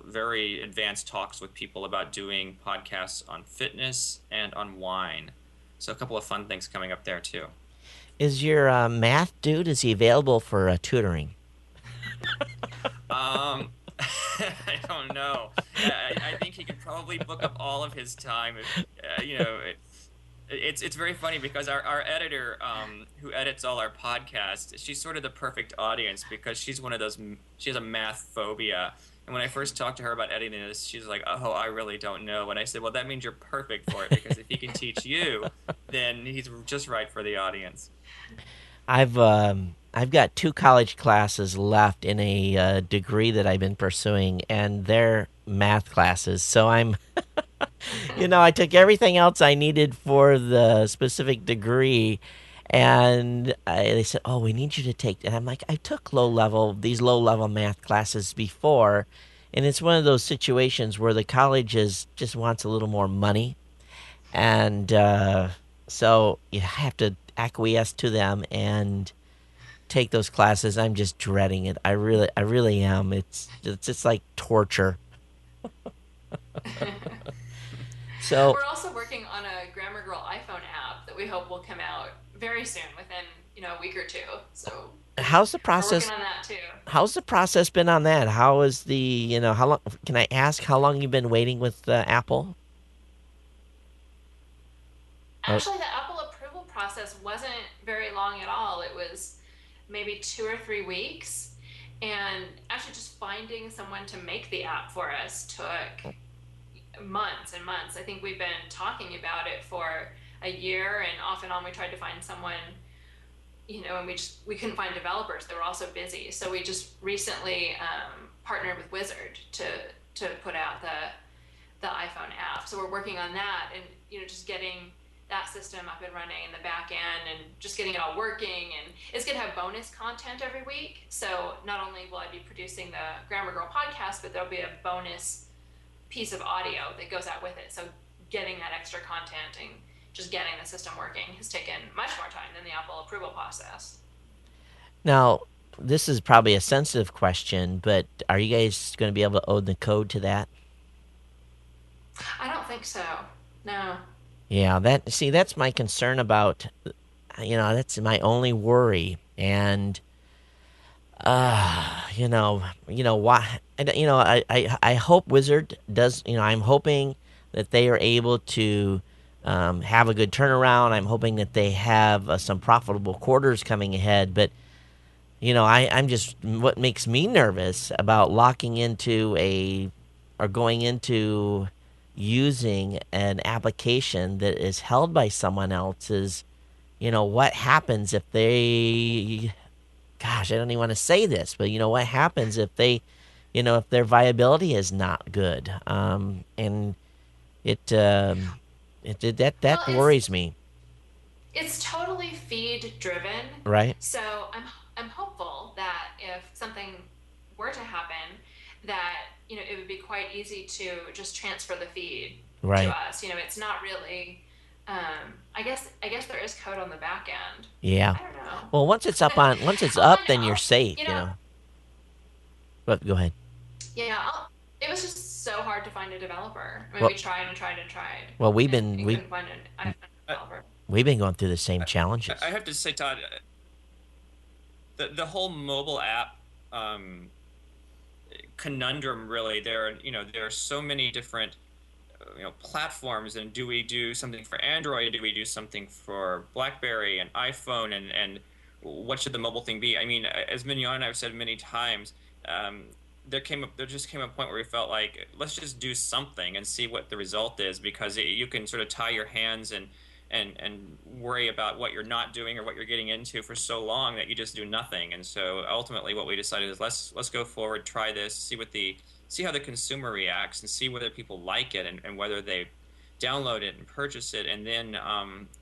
S4: very advanced talks with people about doing podcasts on fitness and on wine. So a couple of fun things coming up there too.
S1: Is your math dude, is he available for tutoring?
S4: I don't know. I think he could probably book up all of his time. It's very funny because our editor, who edits all our podcasts, she's sort of the perfect audience because she's one of those. She has a math phobia, and when I first talked to her about editing this, she's like, "Oh, I really don't know." And I said, "Well, that means you're perfect for it because if he can teach you, then he's just right for the audience."
S1: I've got 2 college classes left in a degree that I've been pursuing, and they're math classes. So I'm, I took everything else I needed for the specific degree, and they said, "Oh, we need you to take." And I'm like, I took these low level math classes before, and it's one of those situations where the college just wants a little more money, and so you have to acquiesce to them and take those classes. I'm just dreading it. I really am. It's just like torture. So
S5: We're also working on a Grammar Girl iPhone app that we hope will come out very soon, within a week or two. So
S1: how's the
S5: we're
S1: process?
S5: working on that too.
S1: How's the process been on that? How is how long? Can I ask how long you've been waiting with Apple?
S5: Actually, the Apple approval process wasn't very long at all. It was maybe 2 or 3 weeks. And actually, just finding someone to make the app for us took months and months. I think we've been talking about it for a year, and off and on we tried to find someone, and we couldn't find developers. They were all so busy. So we just recently partnered with Wizard to put out the iPhone app. So we're working on that, and just getting that system up and running in the back end, and just getting it all working. And it's going to have bonus content every week. So not only will I be producing the Grammar Girl podcast, but there'll be a bonus piece of audio that goes out with it. So getting that extra content and just getting the system working has taken much more time than the Apple approval process.
S1: Now, this is probably a sensitive question, but are you guys going to be able to own the code to that?
S5: I don't think so. No.
S1: Yeah, that's my concern about, that's my only worry. And why? I hope Wizard does. I'm hoping that they are able to have a good turnaround. I'm hoping that they have some profitable quarters coming ahead. But I'm just, what makes me nervous about locking into or going into using an application that is held by someone else is, what happens if they, gosh, I don't even want to say this, but what happens if they, if their viability is not good, and that
S5: Well, it's
S1: worries me,
S5: it's totally feed driven.
S1: right?
S5: So I'm hopeful that if something were to happen, that it would be quite easy to just transfer the feed to
S1: Right.
S5: us. It's not really. I guess there is code on the back end.
S1: Yeah.
S5: I don't know.
S1: Well, once it's
S5: I'll
S1: up,
S5: find
S1: then you're
S5: out.
S1: safe. But go ahead.
S5: Yeah. It was just so hard to find a developer. I mean,
S1: Well,
S5: we tried and tried and tried,
S1: well, we've
S5: and,
S1: been
S5: and
S1: we
S5: couldn't find a
S4: I,
S5: developer.
S1: we've been going through the same
S4: I
S1: challenges.
S4: have to say, Todd, the whole mobile app conundrum, really, there are so many different platforms, and do we do something for Android, do we do something for BlackBerry and iPhone, and what should the mobile thing be? I mean, as Mignon and I've said many times, um, there just came a point where we felt like, let's just do something and see what the result is, because you can sort of tie your hands and worry about what you're not doing or what you're getting into for so long that you just do nothing. And so ultimately what we decided is, let's go forward, try this, see how the consumer reacts, and see whether people like it, and whether they download it and purchase it. And then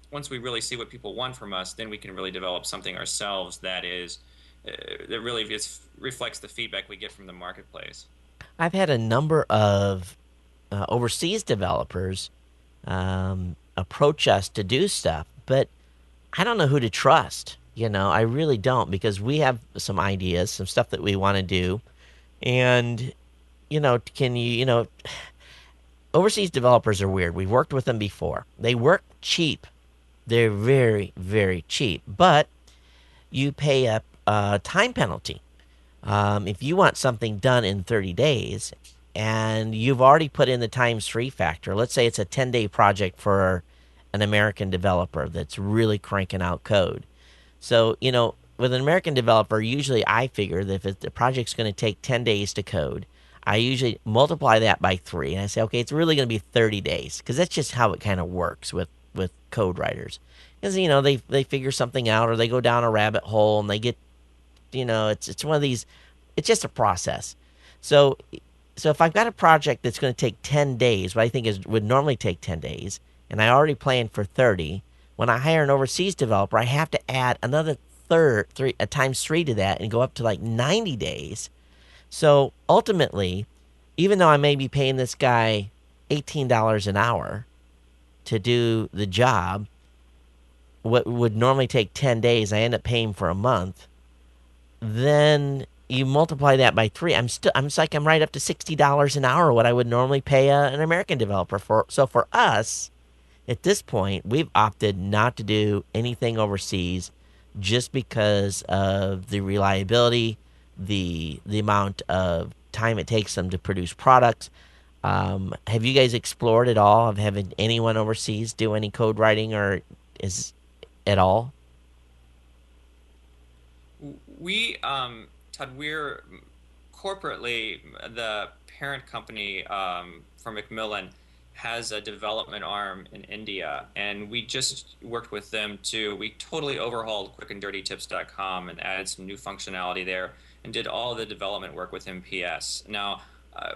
S4: once we really see what people want from us, then we can really develop something ourselves that really reflects the feedback we get from the marketplace.
S1: I've had a number of overseas developers approach us to do stuff, but I don't know who to trust. I really don't, because we have some ideas, some stuff that we want to do, and can overseas developers are weird. We've worked with them before. They work cheap. They're very, very cheap, but you pay a time penalty. If you want something done in 30 days and you've already put in the times three factor, let's say it's a 10-day project for an American developer that's really cranking out code. So, with an American developer, usually I figure that if the project's going to take 10 days to code, I usually multiply that by three. And I say, okay, it's really going to be 30 days, because that's just how it kind of works with code writers. Because, they figure something out, or they go down a rabbit hole and they get, it's one of these, it's just a process. So, if I've got a project that's going to take 10 days, what I think would normally take 10 days, and I already planned for 30, when I hire an overseas developer, I have to add another a times three to that and go up to like 90 days. So ultimately, even though I may be paying this guy $18 an hour to do the job, what would normally take 10 days, I end up paying for a month. Then you multiply that by three. It's like I'm right up to $60 an hour, what I would normally pay an American developer for. So for us, at this point, we've opted not to do anything overseas, just because of the reliability, the amount of time it takes them to produce products. Have you guys explored at all of having anyone overseas do any code writing, or is at all?
S4: We, Todd, we're corporately the parent company for Macmillan has a development arm in India, and we just worked with them too. We totally overhauled quickanddirtytips.com and added some new functionality there and did all the development work with MPS. Now,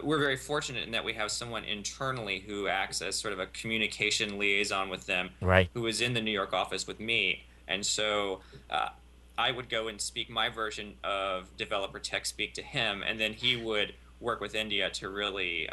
S4: we're very fortunate in that we have someone internally who acts as sort of a communication liaison with them,
S1: Right.
S4: who is in the New York office with me. And so I would go and speak my version of developer tech speak to him, and then he would work with India to really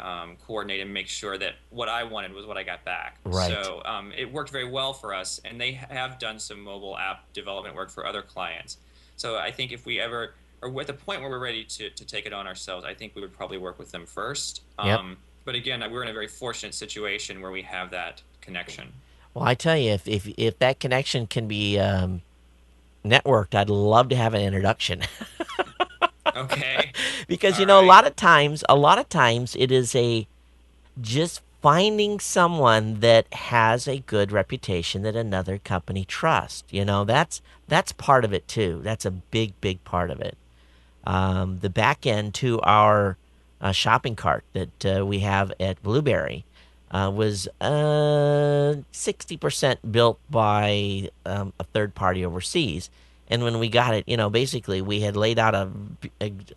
S4: coordinate and make sure that what I wanted was what I got back.
S1: Right.
S4: So it worked very well for us, and they have done some mobile app development work for other clients. So I think if we ever are at the point where we're ready to take it on ourselves, I think we would probably work with them first.
S1: Yep.
S4: But again, we're in a very fortunate situation where we have that connection.
S1: Well, I tell you, if that connection can be networked, I'd love to have an introduction.
S4: Okay.
S1: Because
S4: All
S1: a
S4: right.
S1: lot of times it is a just finding someone that has a good reputation that another company trusts. That's part of it too. That's a big part of it. The back end to our shopping cart that we have at Blueberry was 60% built by a third party overseas. And when we got it, basically we had laid out an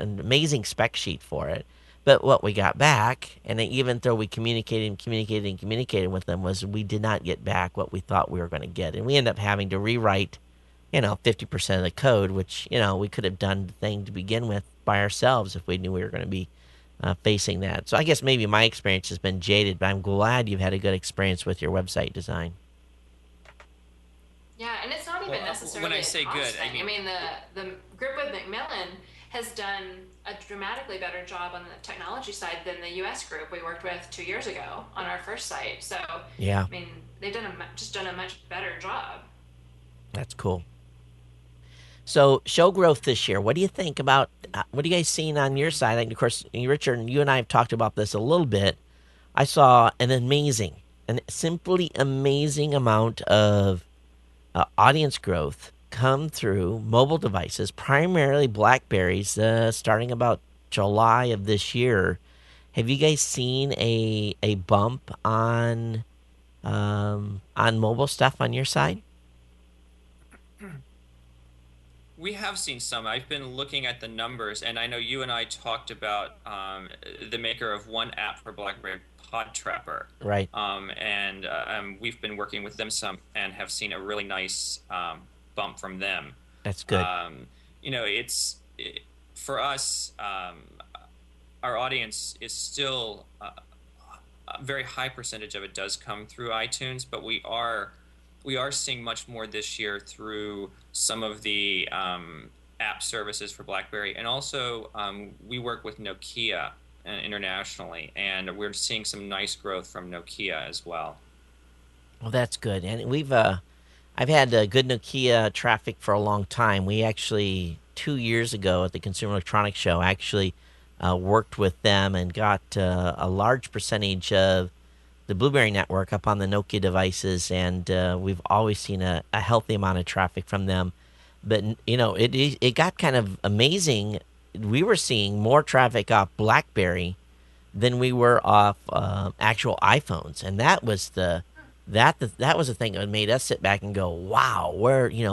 S1: amazing spec sheet for it. But what we got back, and even though we communicated with them, was we did not get back what we thought we were going to get. And we ended up having to rewrite 50% of the code, which, we could have done the thing to begin with by ourselves if we knew we were going to be facing that. So I guess maybe my experience has been jaded, but I'm glad you've had a good experience with your website design.
S5: Yeah, and it's not even
S4: Well, when
S5: necessarily
S4: I
S5: a
S4: say
S5: cost
S4: good, I
S5: thing. I
S4: mean,
S5: mean, the group with Macmillan has done a dramatically better job on the technology side than the U.S. group we worked with 2 years ago on our first site. So,
S1: Yeah,
S5: I mean, they've just done a much better job.
S1: that's cool. So show growth this year. What do you think about? What are you guys seeing on your side? And of course, Richard, you and I have talked about this a little bit. I saw an simply amazing amount of audience growth come through mobile devices, primarily Blackberries, starting about July of this year. Have you guys seen a bump on mobile stuff on your side?
S4: we have seen some. I've been looking at the numbers, and I know you and I talked about the maker of one app for BlackBerry, Pod Trapper,
S1: Right.
S4: and we've been working with them some and have seen a really nice bump from them.
S1: That's good.
S4: Um, for us, our audience is still a very high percentage of it does come through iTunes, but we are seeing much more this year through some of the app services for BlackBerry, and also we work with Nokia internationally, and we're seeing some nice growth from Nokia as well.
S1: Well, that's good. And I've had good Nokia traffic for a long time. We actually 2 years ago at the Consumer Electronics Show actually worked with them and got a large percentage of the Blueberry network up on the Nokia devices, and we've always seen a healthy amount of traffic from them. But it got kind of amazing. We were seeing more traffic off BlackBerry than we were off actual iPhones, and that was the thing that made us sit back and go, "Wow,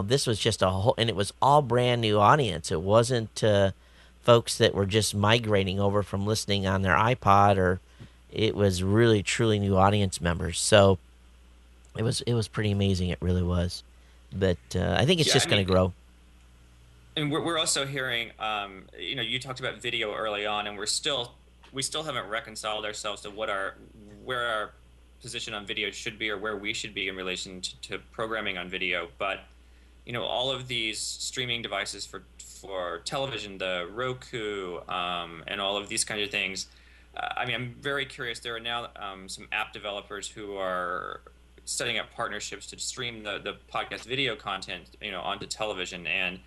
S1: this was just a whole," and it was all brand new audience. It wasn't folks that were just migrating over from listening on their iPod, or it was really truly new audience members. So it was pretty amazing. It really was, but I think it's
S4: Yeah, I
S1: just going
S4: mean,
S1: to grow.
S4: and we're also hearing, you talked about video early on, and we still haven't reconciled ourselves to where our position on video should be or where we should be in relation to programming on video. But all of these streaming devices for television, the Roku, and all of these kinds of things. I mean, I'm very curious. There are now some app developers who are setting up partnerships to stream the podcast video content, onto television. And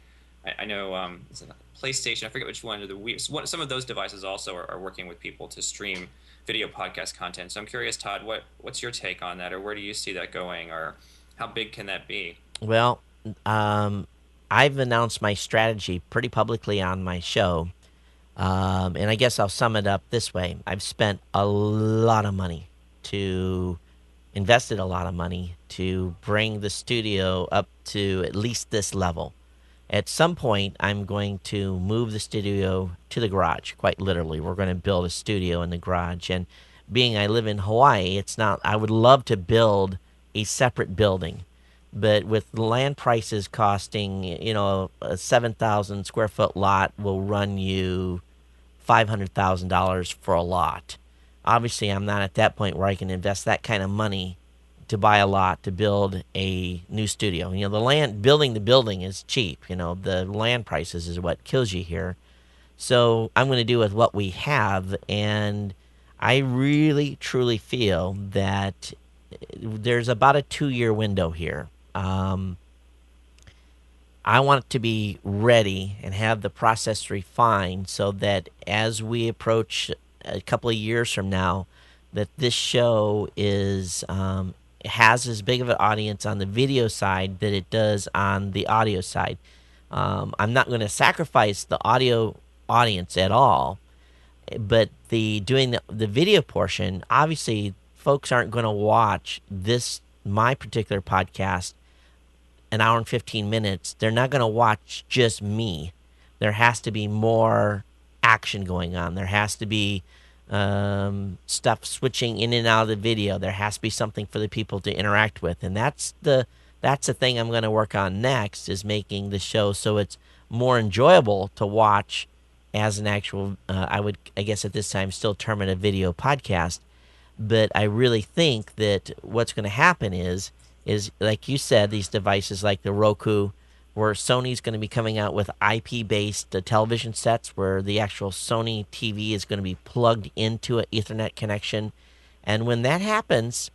S4: I know it's a PlayStation. I forget which one. Or the Wii. Some of those devices also are working with people to stream video podcast content. So I'm curious, Todd, what's your take on that, or where do you see that going, or how big can that be?
S1: Well, um, I've announced my strategy pretty publicly on my show. And I guess I'll sum it up this way. I've spent a lot of money to invested a lot of money to bring the studio up to at least this level. At some point, I'm going to move the studio to the garage, quite literally. We're going to build a studio in the garage. And being I live in Hawaii, it's not, I would love to build a separate building. But with land prices costing, a 7,000 square foot lot will run you $500,000 for a lot. Obviously, I'm not at that point where I can invest that kind of money to buy a lot to build a new studio. The land, building the building is cheap. The land prices is what kills you here. So I'm going to do with what we have. And I really, truly feel that there's about a 2-year window here. I want it to be ready and have the process refined so that as we approach a couple of years from now, that this show has as big of an audience on the video side that it does on the audio side. I'm not going to sacrifice the audio audience at all, but doing the video portion, obviously, folks aren't going to watch my particular podcast an hour and 15 minutes. They're not going to watch just me. There has to be more action going on. There has to be stuff switching in and out of the video. There has to be something for the people to interact with. And that's the thing I'm going to work on next, is making the show so it's more enjoyable to watch as an actual, I guess at this time, still term it a video podcast. But I really think that what's going to happen is like you said, these devices like the Roku, where Sony's going to be coming out with IP-based television sets where the actual Sony TV is going to be plugged into an Ethernet connection. And when that happens,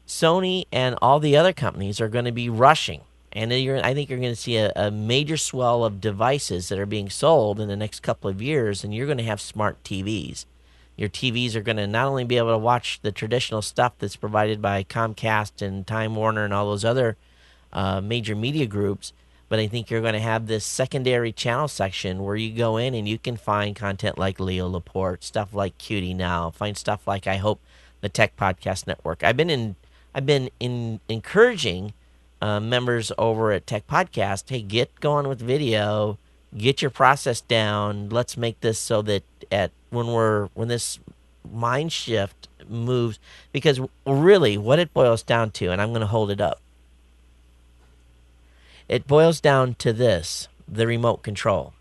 S1: Sony and all the other companies are going to be rushing. And I think you're going to see a major swell of devices that are being sold in the next couple of years, and you're going to have smart TVs. Your TVs are going to not only be able to watch the traditional stuff that's provided by Comcast and Time Warner and all those other major media groups, but I think you're going to have this secondary channel section where you go in and you can find content like Leo Laporte, stuff like Cutie Now, find stuff like, I hope, the Tech Podcast Network. I've been encouraging members over at Tech Podcast, hey, get going with video, get your process down. Let's make this so that when this mind shift moves, because really what it boils down to, and I'm going to hold it up, it boils down to this: the remote control.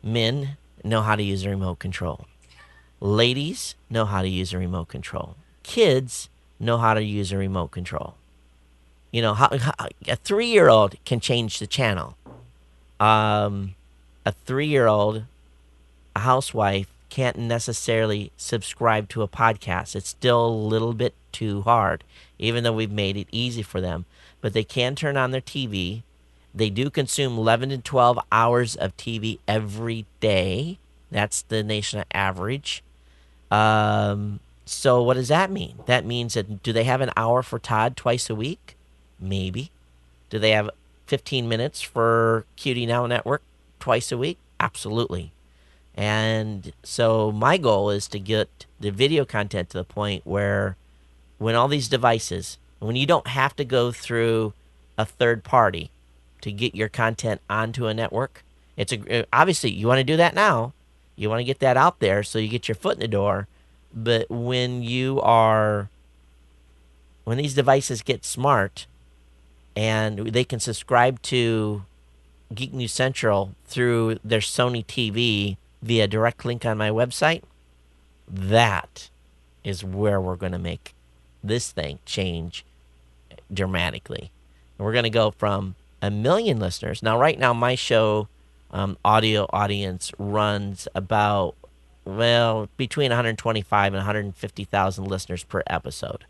S1: Men know how to use a remote control. Ladies know how to use a remote control. Kids know how to use a remote control. How a 3-year-old can change the channel. A 3-year-old, a housewife, can't necessarily subscribe to a podcast. It's still a little bit too hard, even though we've made it easy for them. But they can turn on their TV. They do consume 11 to 12 hours of TV every day. That's the national average. So what does that mean? That means that, do they have an hour for Todd twice a week? Maybe. Do they have 15 minutes for Cutie Now Network twice a week? Absolutely. And so my goal is to get the video content to the point where when all these devices, when you don't have to go through a third party to get your content onto a network, obviously you want to do that now. You want to get that out there so you get your foot in the door. But when these devices get smart and they can subscribe to Geek News Central through their Sony TV via direct link on my website, that is where we're going to make this thing change dramatically. And we're going to go from 1 million listeners. Now, right now, my show audio audience runs about, between 125 and 150,000 listeners per episode.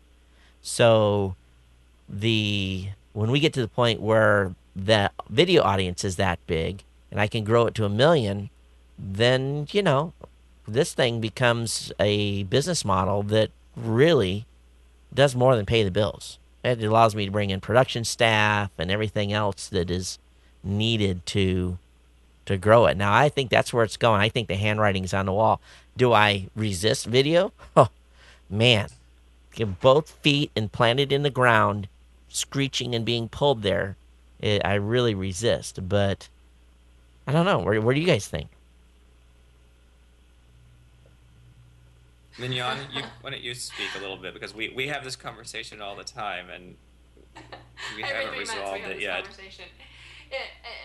S1: So when we get to the point where the video audience is that big and I can grow it to 1 million, then, this thing becomes a business model that really does more than pay the bills. It allows me to bring in production staff and everything else that is needed to grow it. Now, I think that's where it's going. I think the handwriting's on the wall. Do I resist video? Oh, man. both feet and planted in the ground, screeching and being pulled there, I really resist. But I don't know. Where do you guys think?
S4: Mignon, why don't you speak a little bit, because we have this conversation all the time and we
S5: Every
S4: haven't
S5: 3 months we
S4: resolved
S5: have
S4: it
S5: this
S4: yet.
S5: conversation.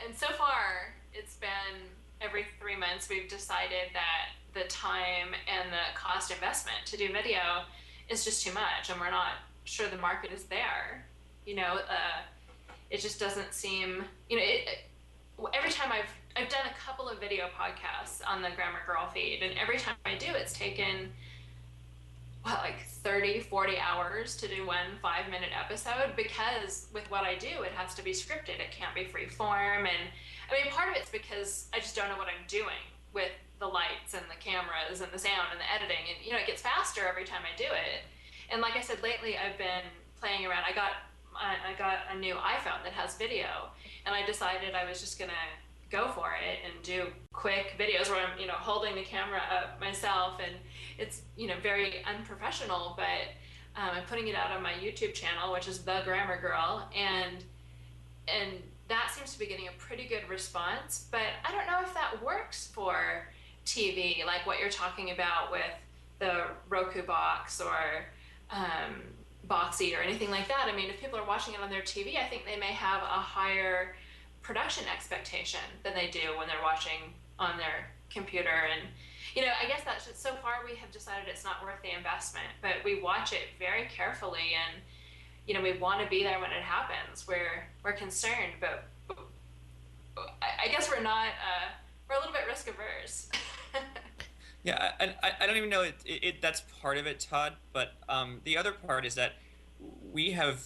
S5: And so far, it's been every 3 months we've decided that the time and the cost investment to do video is just too much, and we're not sure the market is there. It just doesn't seem. Every time I've done a couple of video podcasts on the Grammar Girl feed, and every time I do, it's taken like 30, 40 hours to do one 5-minute episode, because with what I do, it has to be scripted. It can't be free form. And I mean, part of it's because I just don't know what I'm doing with the lights and the cameras and the sound and the editing. And, it gets faster every time I do it. And like I said, lately I've been playing around. I got a new iPhone that has video, and I decided I was just going to go for it and do quick videos where I'm, holding the camera up myself, and it's, very unprofessional, but I'm putting it out on my YouTube channel, which is The Grammar Girl, and that seems to be getting a pretty good response. But I don't know if that works for TV, like what you're talking about with the Roku box or Boxy or anything like that. I mean, if people are watching it on their TV, I think they may have a higher production expectation than they do when they're watching on their computer. And I guess that's just, so far we have decided it's not worth the investment, but we watch it very carefully, and we want to be there when it happens. We're concerned, but I guess we're not. We're a little bit risk averse.
S4: Yeah, and I don't even know that's part of it, Todd. But the other part is that we have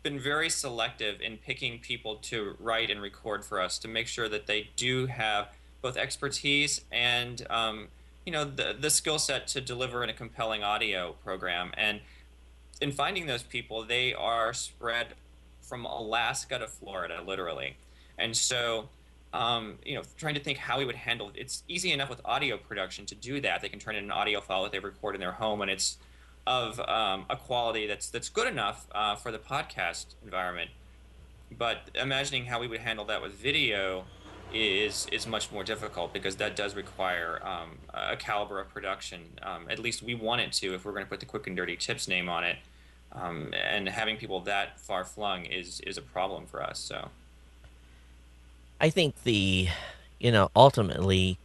S4: been very selective in picking people to write and record for us, to make sure that they do have both expertise and the skill set to deliver in a compelling audio program. And in finding those people, they are spread from Alaska to Florida, literally. And so trying to think how we would handle it. It's easy enough with audio production to do that. They can turn in an audio file that they record in their home, and it's of a quality that's good enough for the podcast environment. But imagining how we would handle that with video is much more difficult, because that does require a caliber of production. At least we want it to, if we're going to put the Quick and Dirty Tips name on it. And having people that far flung is a problem for us. So
S1: I think ultimately,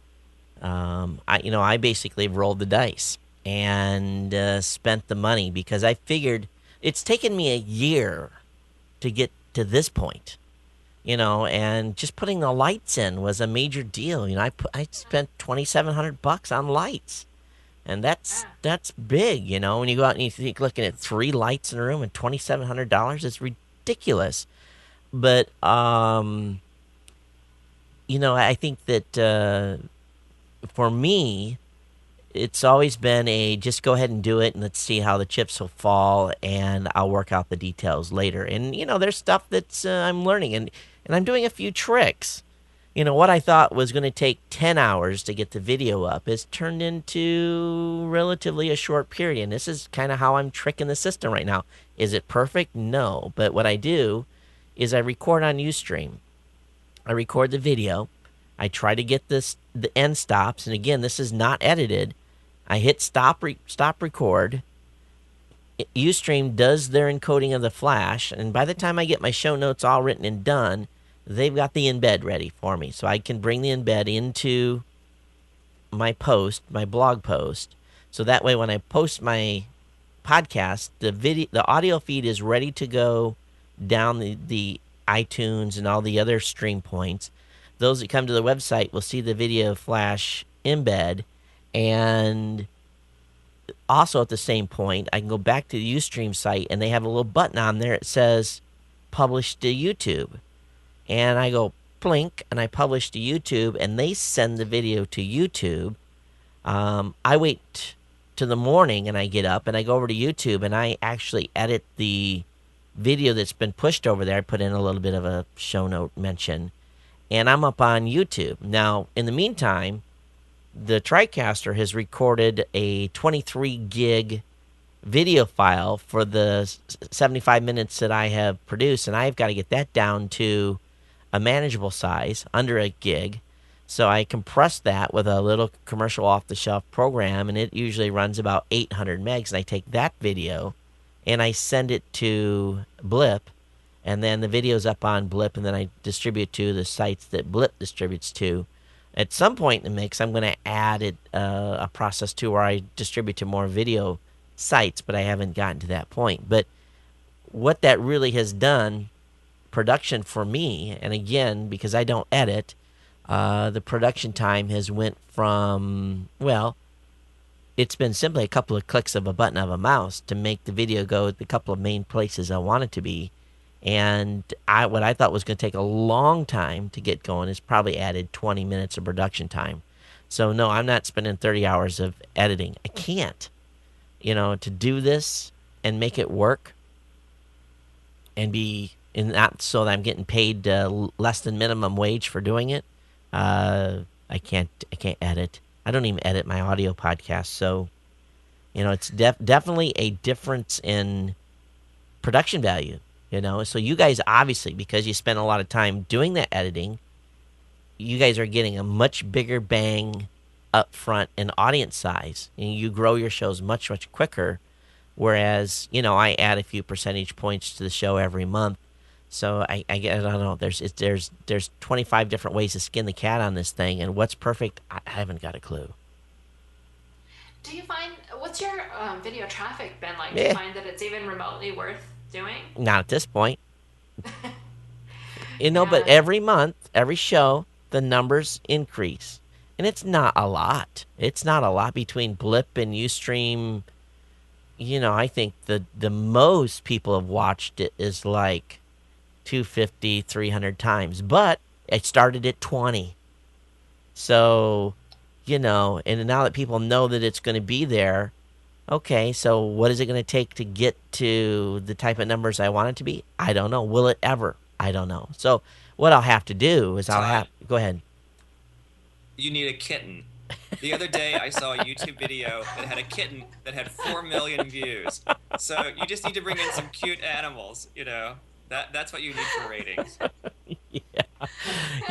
S1: I basically rolled the dice and spent the money, because I figured it's taken me a year to get to this point, and just putting the lights in was a major deal. I spent $2,700 on lights, and that's big, when you go out and you think looking at 3 lights in a room and $2,700, it's ridiculous. But I think that for me, it's always been a just go ahead and do it, and let's see how the chips will fall, and I'll work out the details later. And there's stuff that's I'm learning, and I'm doing a few tricks. What I thought was going to take 10 hours to get the video up is turned into relatively a short period. And this is kind of how I'm tricking the system right now. Is it perfect? No. But what I do is I record on Ustream. I record the video. I try to get the end stops. And again, this is not edited. I hit stop record. Ustream does their encoding of the flash. And by the time I get my show notes all written and done, they've got the embed ready for me. So I can bring the embed into my blog post. So that way when I post my podcast, the audio feed is ready to go down the iTunes and all the other stream points. Those that come to the website will see the video flash embed, and also at the same point, I can go back to the Ustream site, and they have a little button on there. It says publish to YouTube, and I go blink, and I publish to YouTube, and they send the video to YouTube. I wait to the morning, and I get up, and I go over to YouTube, and I actually edit the video that's been pushed over there. I put in a little bit of a show note mention, and I'm up on YouTube. Now, in the meantime, the TriCaster has recorded a 23 gig video file for the 75 minutes that I have produced, and I've got to get that down to a manageable size, under a gig. So I compress that with a little commercial off-the-shelf program, and it usually runs about 800 megs. And I take that video and I send it to Blip, and then the video's up on Blip, and then I distribute to the sites that Blip distributes to. At some point in the mix, I'm going to add a process to where I distribute to more video sites, but I haven't gotten to that point. But what that really has done, production for me, and again, because I don't edit, the production time has went from, well, it's been simply a couple of clicks of a button of a mouse to make the video go the couple of main places I want it to be. And what I thought was going to take a long time to get going is probably added 20 minutes of production time. So no, I'm not spending 30 hours of editing. I can't. To do this and make it work and be in that, so that I'm getting paid less than minimum wage for doing it. I can't edit. I don't even edit my audio podcast. So, it's definitely a difference in production value. So you guys, obviously, because you spend a lot of time doing that editing, you guys are getting a much bigger bang up front in audience size, and you grow your shows much, much quicker. Whereas, I add a few percentage points to the show every month. So I don't know. There's 25 different ways to skin the cat on this thing, and what's perfect, I haven't got a clue.
S5: Do you find, what's your video traffic been like? Do
S1: Yeah.
S5: you find that it's even remotely worth doing?
S1: Not at this point.
S5: Yeah.
S1: But every month, every show, the numbers increase. And it's not a lot. It's not a lot between Blip and Ustream. I think the most people have watched it is like 250, 300 times. But it started at 20. So, and now that people know that it's going to be there, okay, so what is it going to take to get to the type of numbers I want it to be? I don't know. Will it ever? I don't know. So what I'll have to do is go ahead.
S4: You need a kitten. The other day, I saw a YouTube video that had a kitten that had 4 million views. So you just need to bring in some cute animals, That's what you need for ratings.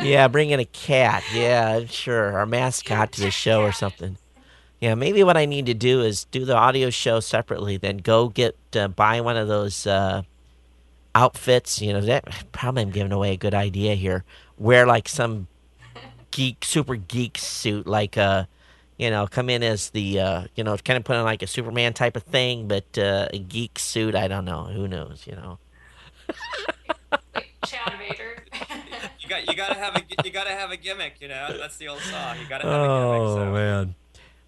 S1: Yeah, bring in a cat. Yeah, sure. Our mascot to the show or something. Yeah, maybe what I need to do is do the audio show separately, then go buy one of those outfits. That probably I'm giving away a good idea here. Wear like some super geek suit, like come in as the kind of put on like a Superman type of thing, but a geek suit. I don't know. Who knows?
S5: Like Chad Vader.
S4: You gotta have a gimmick, That's the old song. You gotta have a gimmick. So.
S1: Man.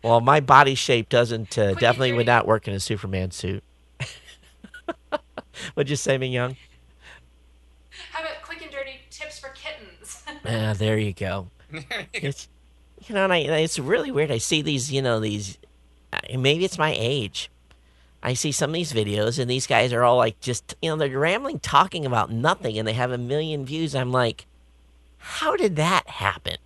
S1: Well, my body shape doesn't definitely would not work in a Superman suit. What'd you say, Ming Young?
S5: How about quick and dirty tips for kittens?
S1: There you go. It's and it's really weird. I see these, maybe it's my age. I see some of these videos, and these guys are all like just, they're rambling, talking about nothing, and they have 1 million views. I'm like, how did that happen?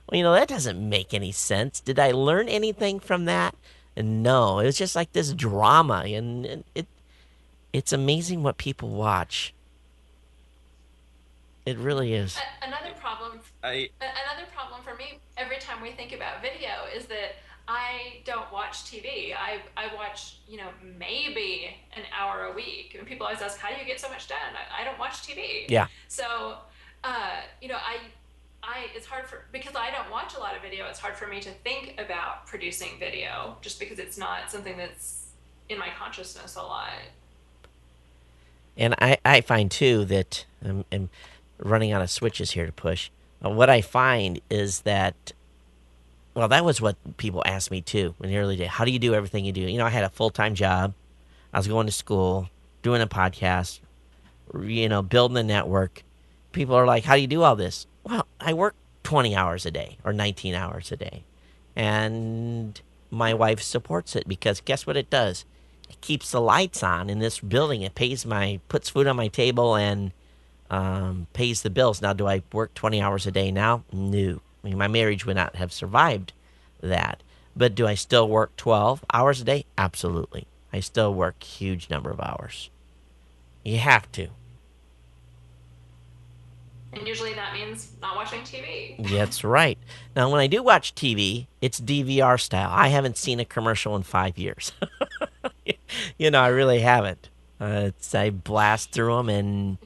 S1: Well, that doesn't make any sense. Did I learn anything from that? And no, it was just like this drama, and it's amazing what people watch. It really is.
S5: Another problem for me every time we think about video is that I don't watch TV. I watch, maybe an hour a week. And people always ask, how do you get so much done? I don't watch TV.
S1: Yeah.
S5: So, it's hard because I don't watch a lot of video. It's hard for me to think about producing video just because it's not something that's in my consciousness a lot.
S1: And I find, too, that I'm running out of switches here to push. What I find is that, well, that was what people asked me, too, in the early days. How do you do everything you do? I had a full-time job. I was going to school, doing a podcast, building a network. People are like, how do you do all this? Well, I work 20 hours a day or 19 hours a day. And my wife supports it because guess what it does? It keeps the lights on in this building. It puts food on my table and pays the bills. Now, do I work 20 hours a day now? No. My marriage would not have survived that. But do I still work 12 hours a day? Absolutely. I still work huge number of hours. You have to.
S5: And usually that means not watching TV.
S1: That's right. Now, when I do watch TV, it's DVR style. I haven't seen a commercial in 5 years. I really haven't. I blast through them, and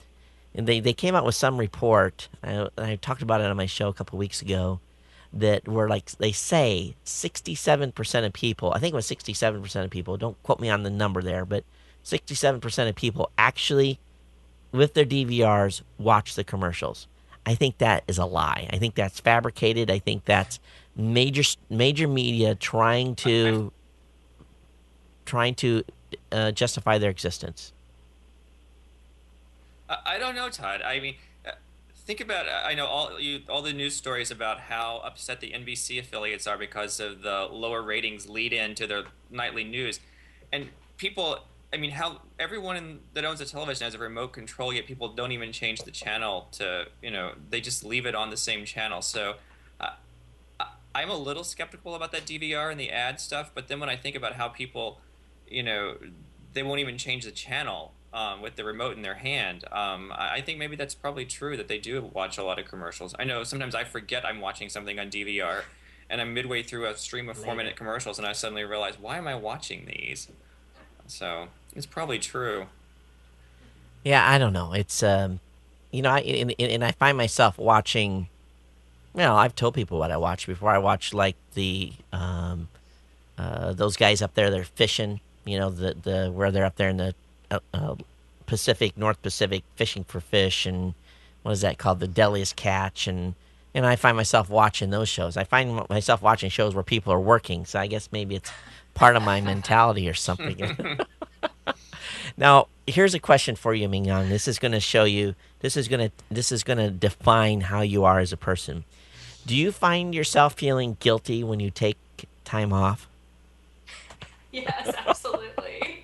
S1: they came out with some report. I talked about it on my show a couple weeks ago. That were like they say 67% of people. I think it was 67% of people. Don't quote me on the number there, but 67% of people actually with their DVRs watch the commercials. I think that is a lie. I think that's fabricated. I think that's major media trying to justify their existence.
S4: I don't know, Todd. I mean, think about. I know all the news stories about how upset the NBC affiliates are because of the lower ratings lead in to their nightly news, and people. I mean, how everyone that owns a television has a remote control, yet people don't even change the channel to. They just leave it on the same channel. So. I'm a little skeptical about that DVR and the ad stuff, but then when I think about how people, you know, they won't even change the channel with the remote in their hand, I think maybe that's probably true that they do watch a lot of commercials. I know sometimes I forget I'm watching something on DVR, and I'm midway through a stream of 4-minute commercials, and I suddenly realize, why am I watching these? So it's probably true.
S1: Yeah, I don't know. It's and I find myself watching. I've told people what I watch before. I watch like the those guys up there. They're fishing. The where they're up there in the North Pacific, fishing for fish, and what is that called? The Deadliest Catch, and I find myself watching those shows. I find myself watching shows where people are working. So I guess maybe it's part of my mentality or something. Now, here's a question for you, Ming Yang. This is going to show you. This is going to define how you are as a person. Do you find yourself feeling guilty when you take time off?
S5: Yes, absolutely.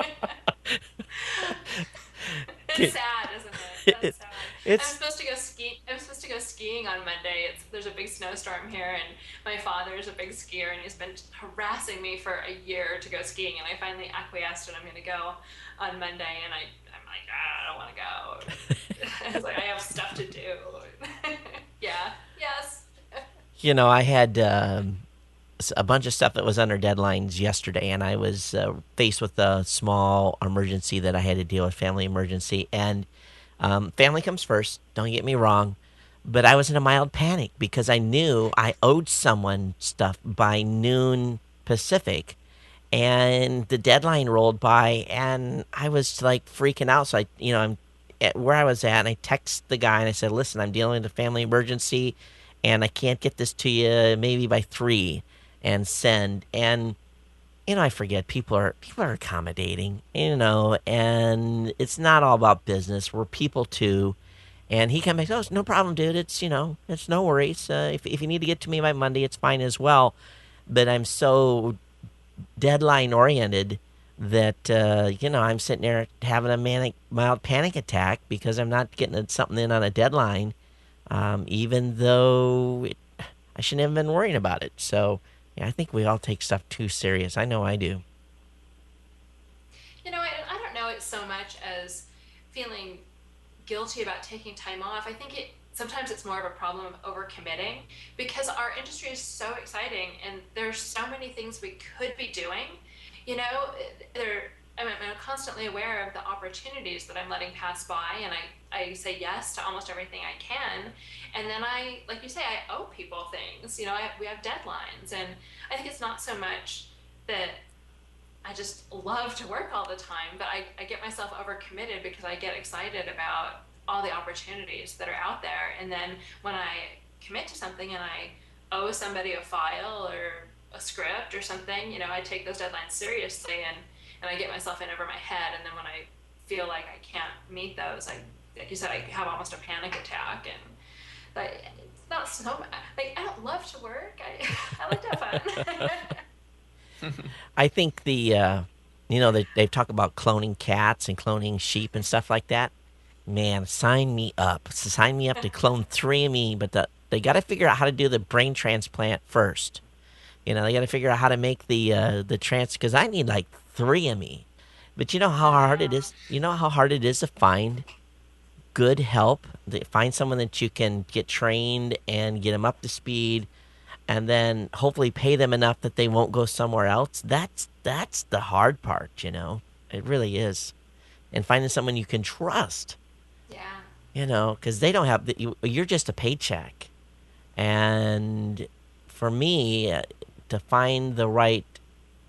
S5: It's sad, isn't it? That's sad.
S1: It's
S5: I'm supposed to go ski. I'm supposed to go skiing on Monday. There's a big snowstorm here, and my father is a big skier, and he's been harassing me for a year to go skiing. And I finally acquiesced, and I'm going to go on Monday. And I'm like, I don't want to go. I was like, I have stuff to do. Yeah. Yes.
S1: I had a bunch of stuff that was under deadlines yesterday, and I was faced with a small emergency that I had to deal with, family emergency. And family comes first, don't get me wrong, but I was in a mild panic because I knew I owed someone stuff by noon Pacific, and the deadline rolled by, and I was like freaking out. So I'm at where I was at, and I text the guy and I said, "Listen, I'm dealing with a family emergency, and I can't get this to you maybe by 3 and send." And I forget people are accommodating, and it's not all about business. We're people too. And he came back, "Oh, it's no problem, dude. It's no worries. If you need to get to me by Monday, it's fine as well." But I'm so deadline oriented that I'm sitting there having a mild panic attack because I'm not getting something in on a deadline, even though I shouldn't have been worrying about it. So yeah, I think we all take stuff too serious. I know I do.
S5: I don't know it so much as feeling guilty about taking time off. I think sometimes it's more of a problem of overcommitting because our industry is so exciting and there's so many things we could be doing. You know, I'm constantly aware of the opportunities that I'm letting pass by, and I say yes to almost everything I can. And then like you say, I owe people things. We have deadlines, and I think it's not so much that I just love to work all the time, but I get myself overcommitted because I get excited about all the opportunities that are out there. And then when I commit to something and I owe somebody a file or a script or something, I take those deadlines seriously, and I get myself in over my head. And then when I feel like I can't meet those, like you said, I have almost a panic attack. And it's not so like I don't love to work. I like to have fun.
S1: I think they've talked about cloning cats and cloning sheep and stuff like that. Man, sign me up. Sign me up to clone 3 of me, but they got to figure out how to do the brain transplant first. They got to figure out how to make the because I need like 3 of me. But you know how
S5: I
S1: hard it
S5: know.
S1: is. You know how hard it is to find good help. Find someone that you can get trained and get them up to speed, and then hopefully pay them enough that they won't go somewhere else. That's the hard part. It really is. And finding someone you can trust.
S5: Yeah.
S1: Because they don't have you're just a paycheck. And for me, to find the right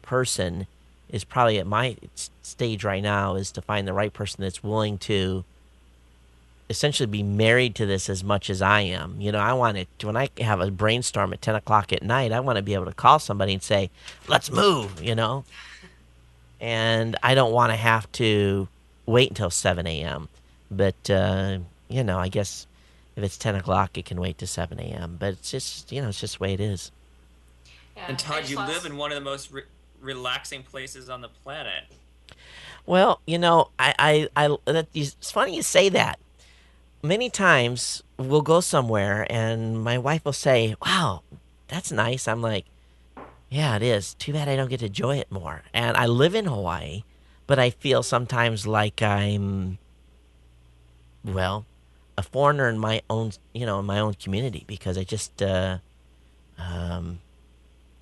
S1: person is probably at my stage right now is to find the right person that's willing to essentially be married to this as much as I am. I want to, when I have a brainstorm at 10 o'clock at night, I want to be able to call somebody and say, let's move. And I don't want to have to wait until 7 a.m. But, I guess if it's 10 o'clock, it can wait to 7 a.m. But it's just the way it is.
S5: Yeah.
S4: And
S5: I
S4: Todd,
S5: just
S4: you live
S5: lost.
S4: in one of the most relaxing places on the planet.
S1: Well, it's funny you say that. Many times we'll go somewhere and my wife will say, wow, that's nice. I'm like, yeah, it is. Too bad I don't get to enjoy it more. And I live in Hawaii, but I feel sometimes like I'm, well, a foreigner in my own, in my own community because I just, um,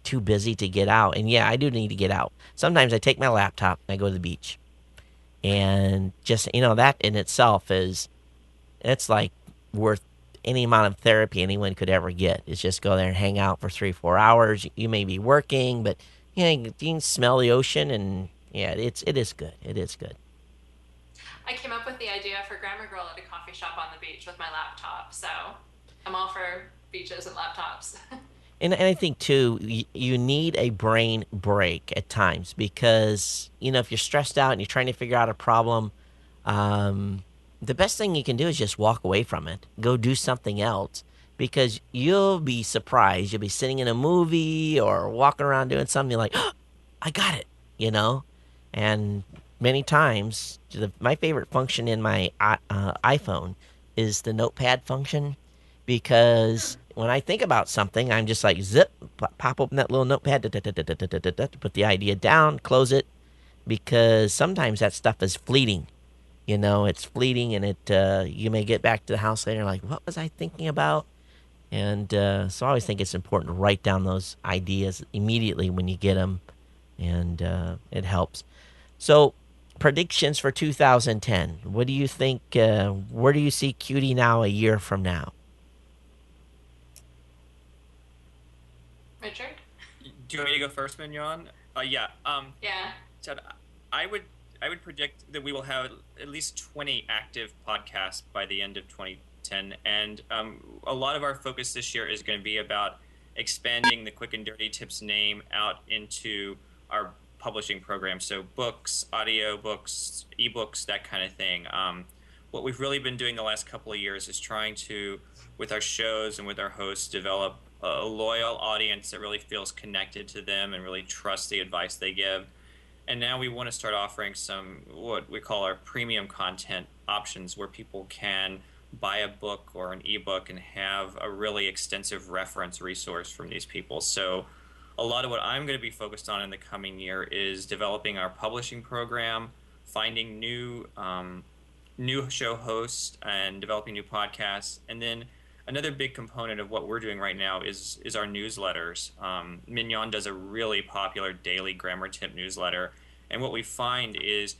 S1: too busy to get out. And yeah, I do need to get out. Sometimes I take my laptop and I go to the beach. And just, that in itself it's like worth any amount of therapy anyone could ever get. Is just go there and hang out for 3-4 hours. You may be working, but you can smell the ocean, and yeah, it is good. It is good.
S5: I came up with the idea for Grammar Girl at a coffee shop on the beach with my laptop. So I'm all for beaches and laptops.
S1: And I think too, you need a brain break at times because if you're stressed out and you're trying to figure out a problem, um, the best thing you can do is just walk away from it, go do something else, because you'll be surprised. You'll be sitting in a movie or walking around doing something like, oh, I got it, you know, and many times my favorite function in my iPhone is the notepad function because when I think about something, I'm just like zip, pop open that little notepad, put the idea down, close it, because sometimes that stuff is fleeting. It's fleeting, and you may get back to the house later like, what was I thinking about? And so I always think it's important to write down those ideas immediately when you get them, and it helps. So, predictions for 2010. What do you think? Where do you see Cutie now a year from now?
S5: Richard?
S4: Do you want me to go first, Mignon? Yeah.
S5: Yeah.
S4: Ted, I would I would predict that we will have at least 20 active podcasts by the end of 2010, and a lot of our focus this year is going to be about expanding the Quick and Dirty Tips name out into our publishing program. So books, audio books, ebooks, that kind of thing. What we've really been doing the last couple of years is trying to, with our shows and with our hosts, develop a loyal audience that really feels connected to them and really trusts the advice they give. And now we want to start offering some what we call our premium content options where people can buy a book or an ebook and have a really extensive reference resource from these people. So a lot of what I'm going to be focused on in the coming year is developing our publishing program, finding new show hosts and developing new podcasts. And then another big component of what we're doing right now is our newsletters. Mignon does a really popular daily grammar tip newsletter. And what we find is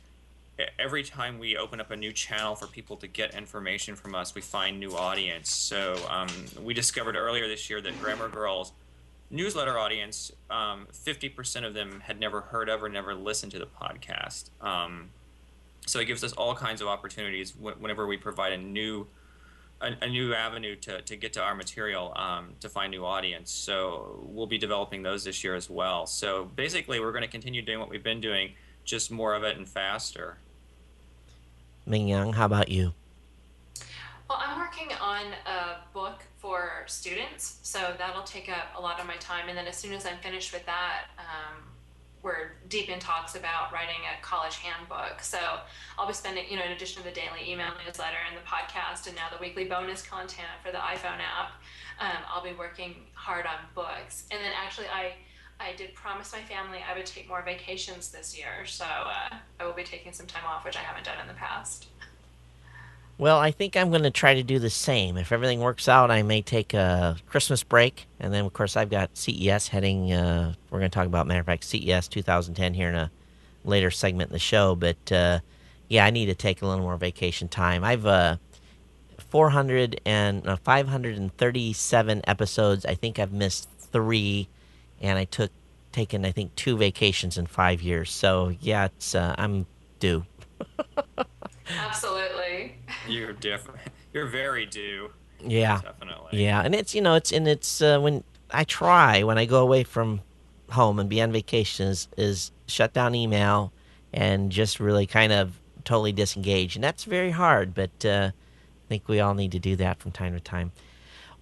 S4: every time we open up a new channel for people to get information from us, we find new audience. So we discovered earlier this year that Grammar Girls newsletter audience, 50% of them had never heard of or never listened to the podcast. So it gives us all kinds of opportunities whenever we provide a new avenue to get to our material, to find new audience. So we'll be developing those this year as well. So basically, we're going to continue doing what we've been doing, just more of it and faster.
S1: Ming Yang, how about you?
S5: Well, I'm working on a book for students, so that'll take up a lot of my time. And then as soon as I'm finished with that, we're deep in talks about writing a college handbook. So I'll be spending, in addition to the daily email newsletter and the podcast, and now the weekly bonus content for the iPhone app, I'll be working hard on books. And then actually, I did promise my family I would take more vacations this year, so I will be taking some time off, which I haven't done in the past.
S1: Well, I think I'm going to try to do the same. If everything works out, I may take a Christmas break. And then, of course, I've got CES heading. We're going to talk about, matter of fact, CES 2010 here in a later segment in the show. But yeah, I need to take a little more vacation time. I've 537 episodes. I think I've missed three. And I taken, I think, 2 vacations in 5 years. So yeah, I'm due.
S5: Absolutely.
S4: You're different. You're very due.
S1: Yeah.
S4: Definitely.
S1: Yeah, and it's when I try when I go away from home and be on vacation is shut down email and just really kind of totally disengage, and that's very hard. But I think we all need to do that from time to time.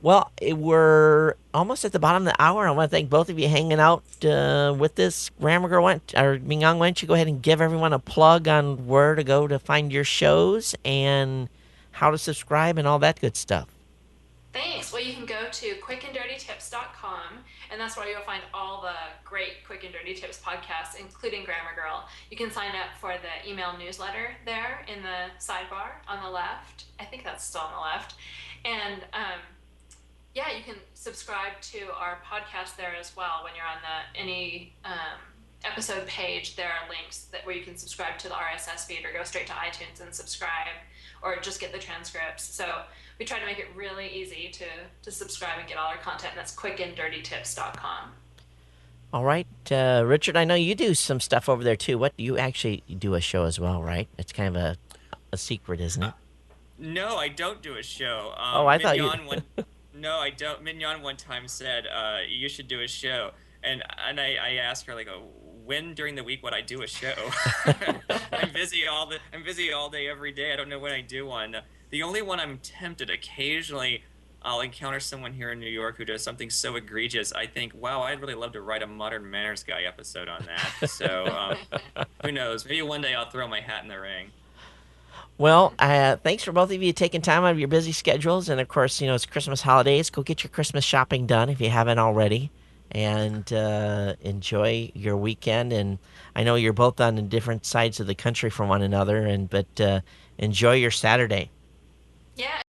S1: Well, we're almost at the bottom of the hour. I want to thank both of you hanging out with this. Grammar Girl, Ming Yang, why don't you go ahead and give everyone a plug on where to go to find your shows and how to subscribe and all that good stuff.
S5: Thanks. Well, you can go to quickanddirtytips.com, and that's where you'll find all the great Quick and Dirty Tips podcasts, including Grammar Girl. You can sign up for the email newsletter there in the sidebar on the left. I think that's still on the left. And yeah, you can subscribe to our podcast there as well. When you're on any episode page, there are links where you can subscribe to the RSS feed or go straight to iTunes and subscribe, or just get the transcripts. So we try to make it really easy to subscribe and get all our content. And that's quickanddirtytips.com.
S1: All right, Richard, I know you do some stuff over there too. What you actually do a show as well, right? It's kind of a secret, isn't it?
S4: No, I don't do a show.
S1: Oh, I thought you.
S4: No, I don't. Mignon one time said, "You should do a show," and I asked her like, when during the week would I do a show? I'm busy all day every day. I don't know when I do one. The only one I'm tempted occasionally. I'll encounter someone here in New York who does something so egregious. I think, wow, I'd really love to write a Modern Manners Guy episode on that. So who knows? Maybe one day I'll throw my hat in the ring.
S1: Well, thanks for both of you taking time out of your busy schedules. And, of course, it's Christmas holidays. Go get your Christmas shopping done if you haven't already. And enjoy your weekend. And I know you're both on different sides of the country from one another. But enjoy your Saturday.
S5: Yeah.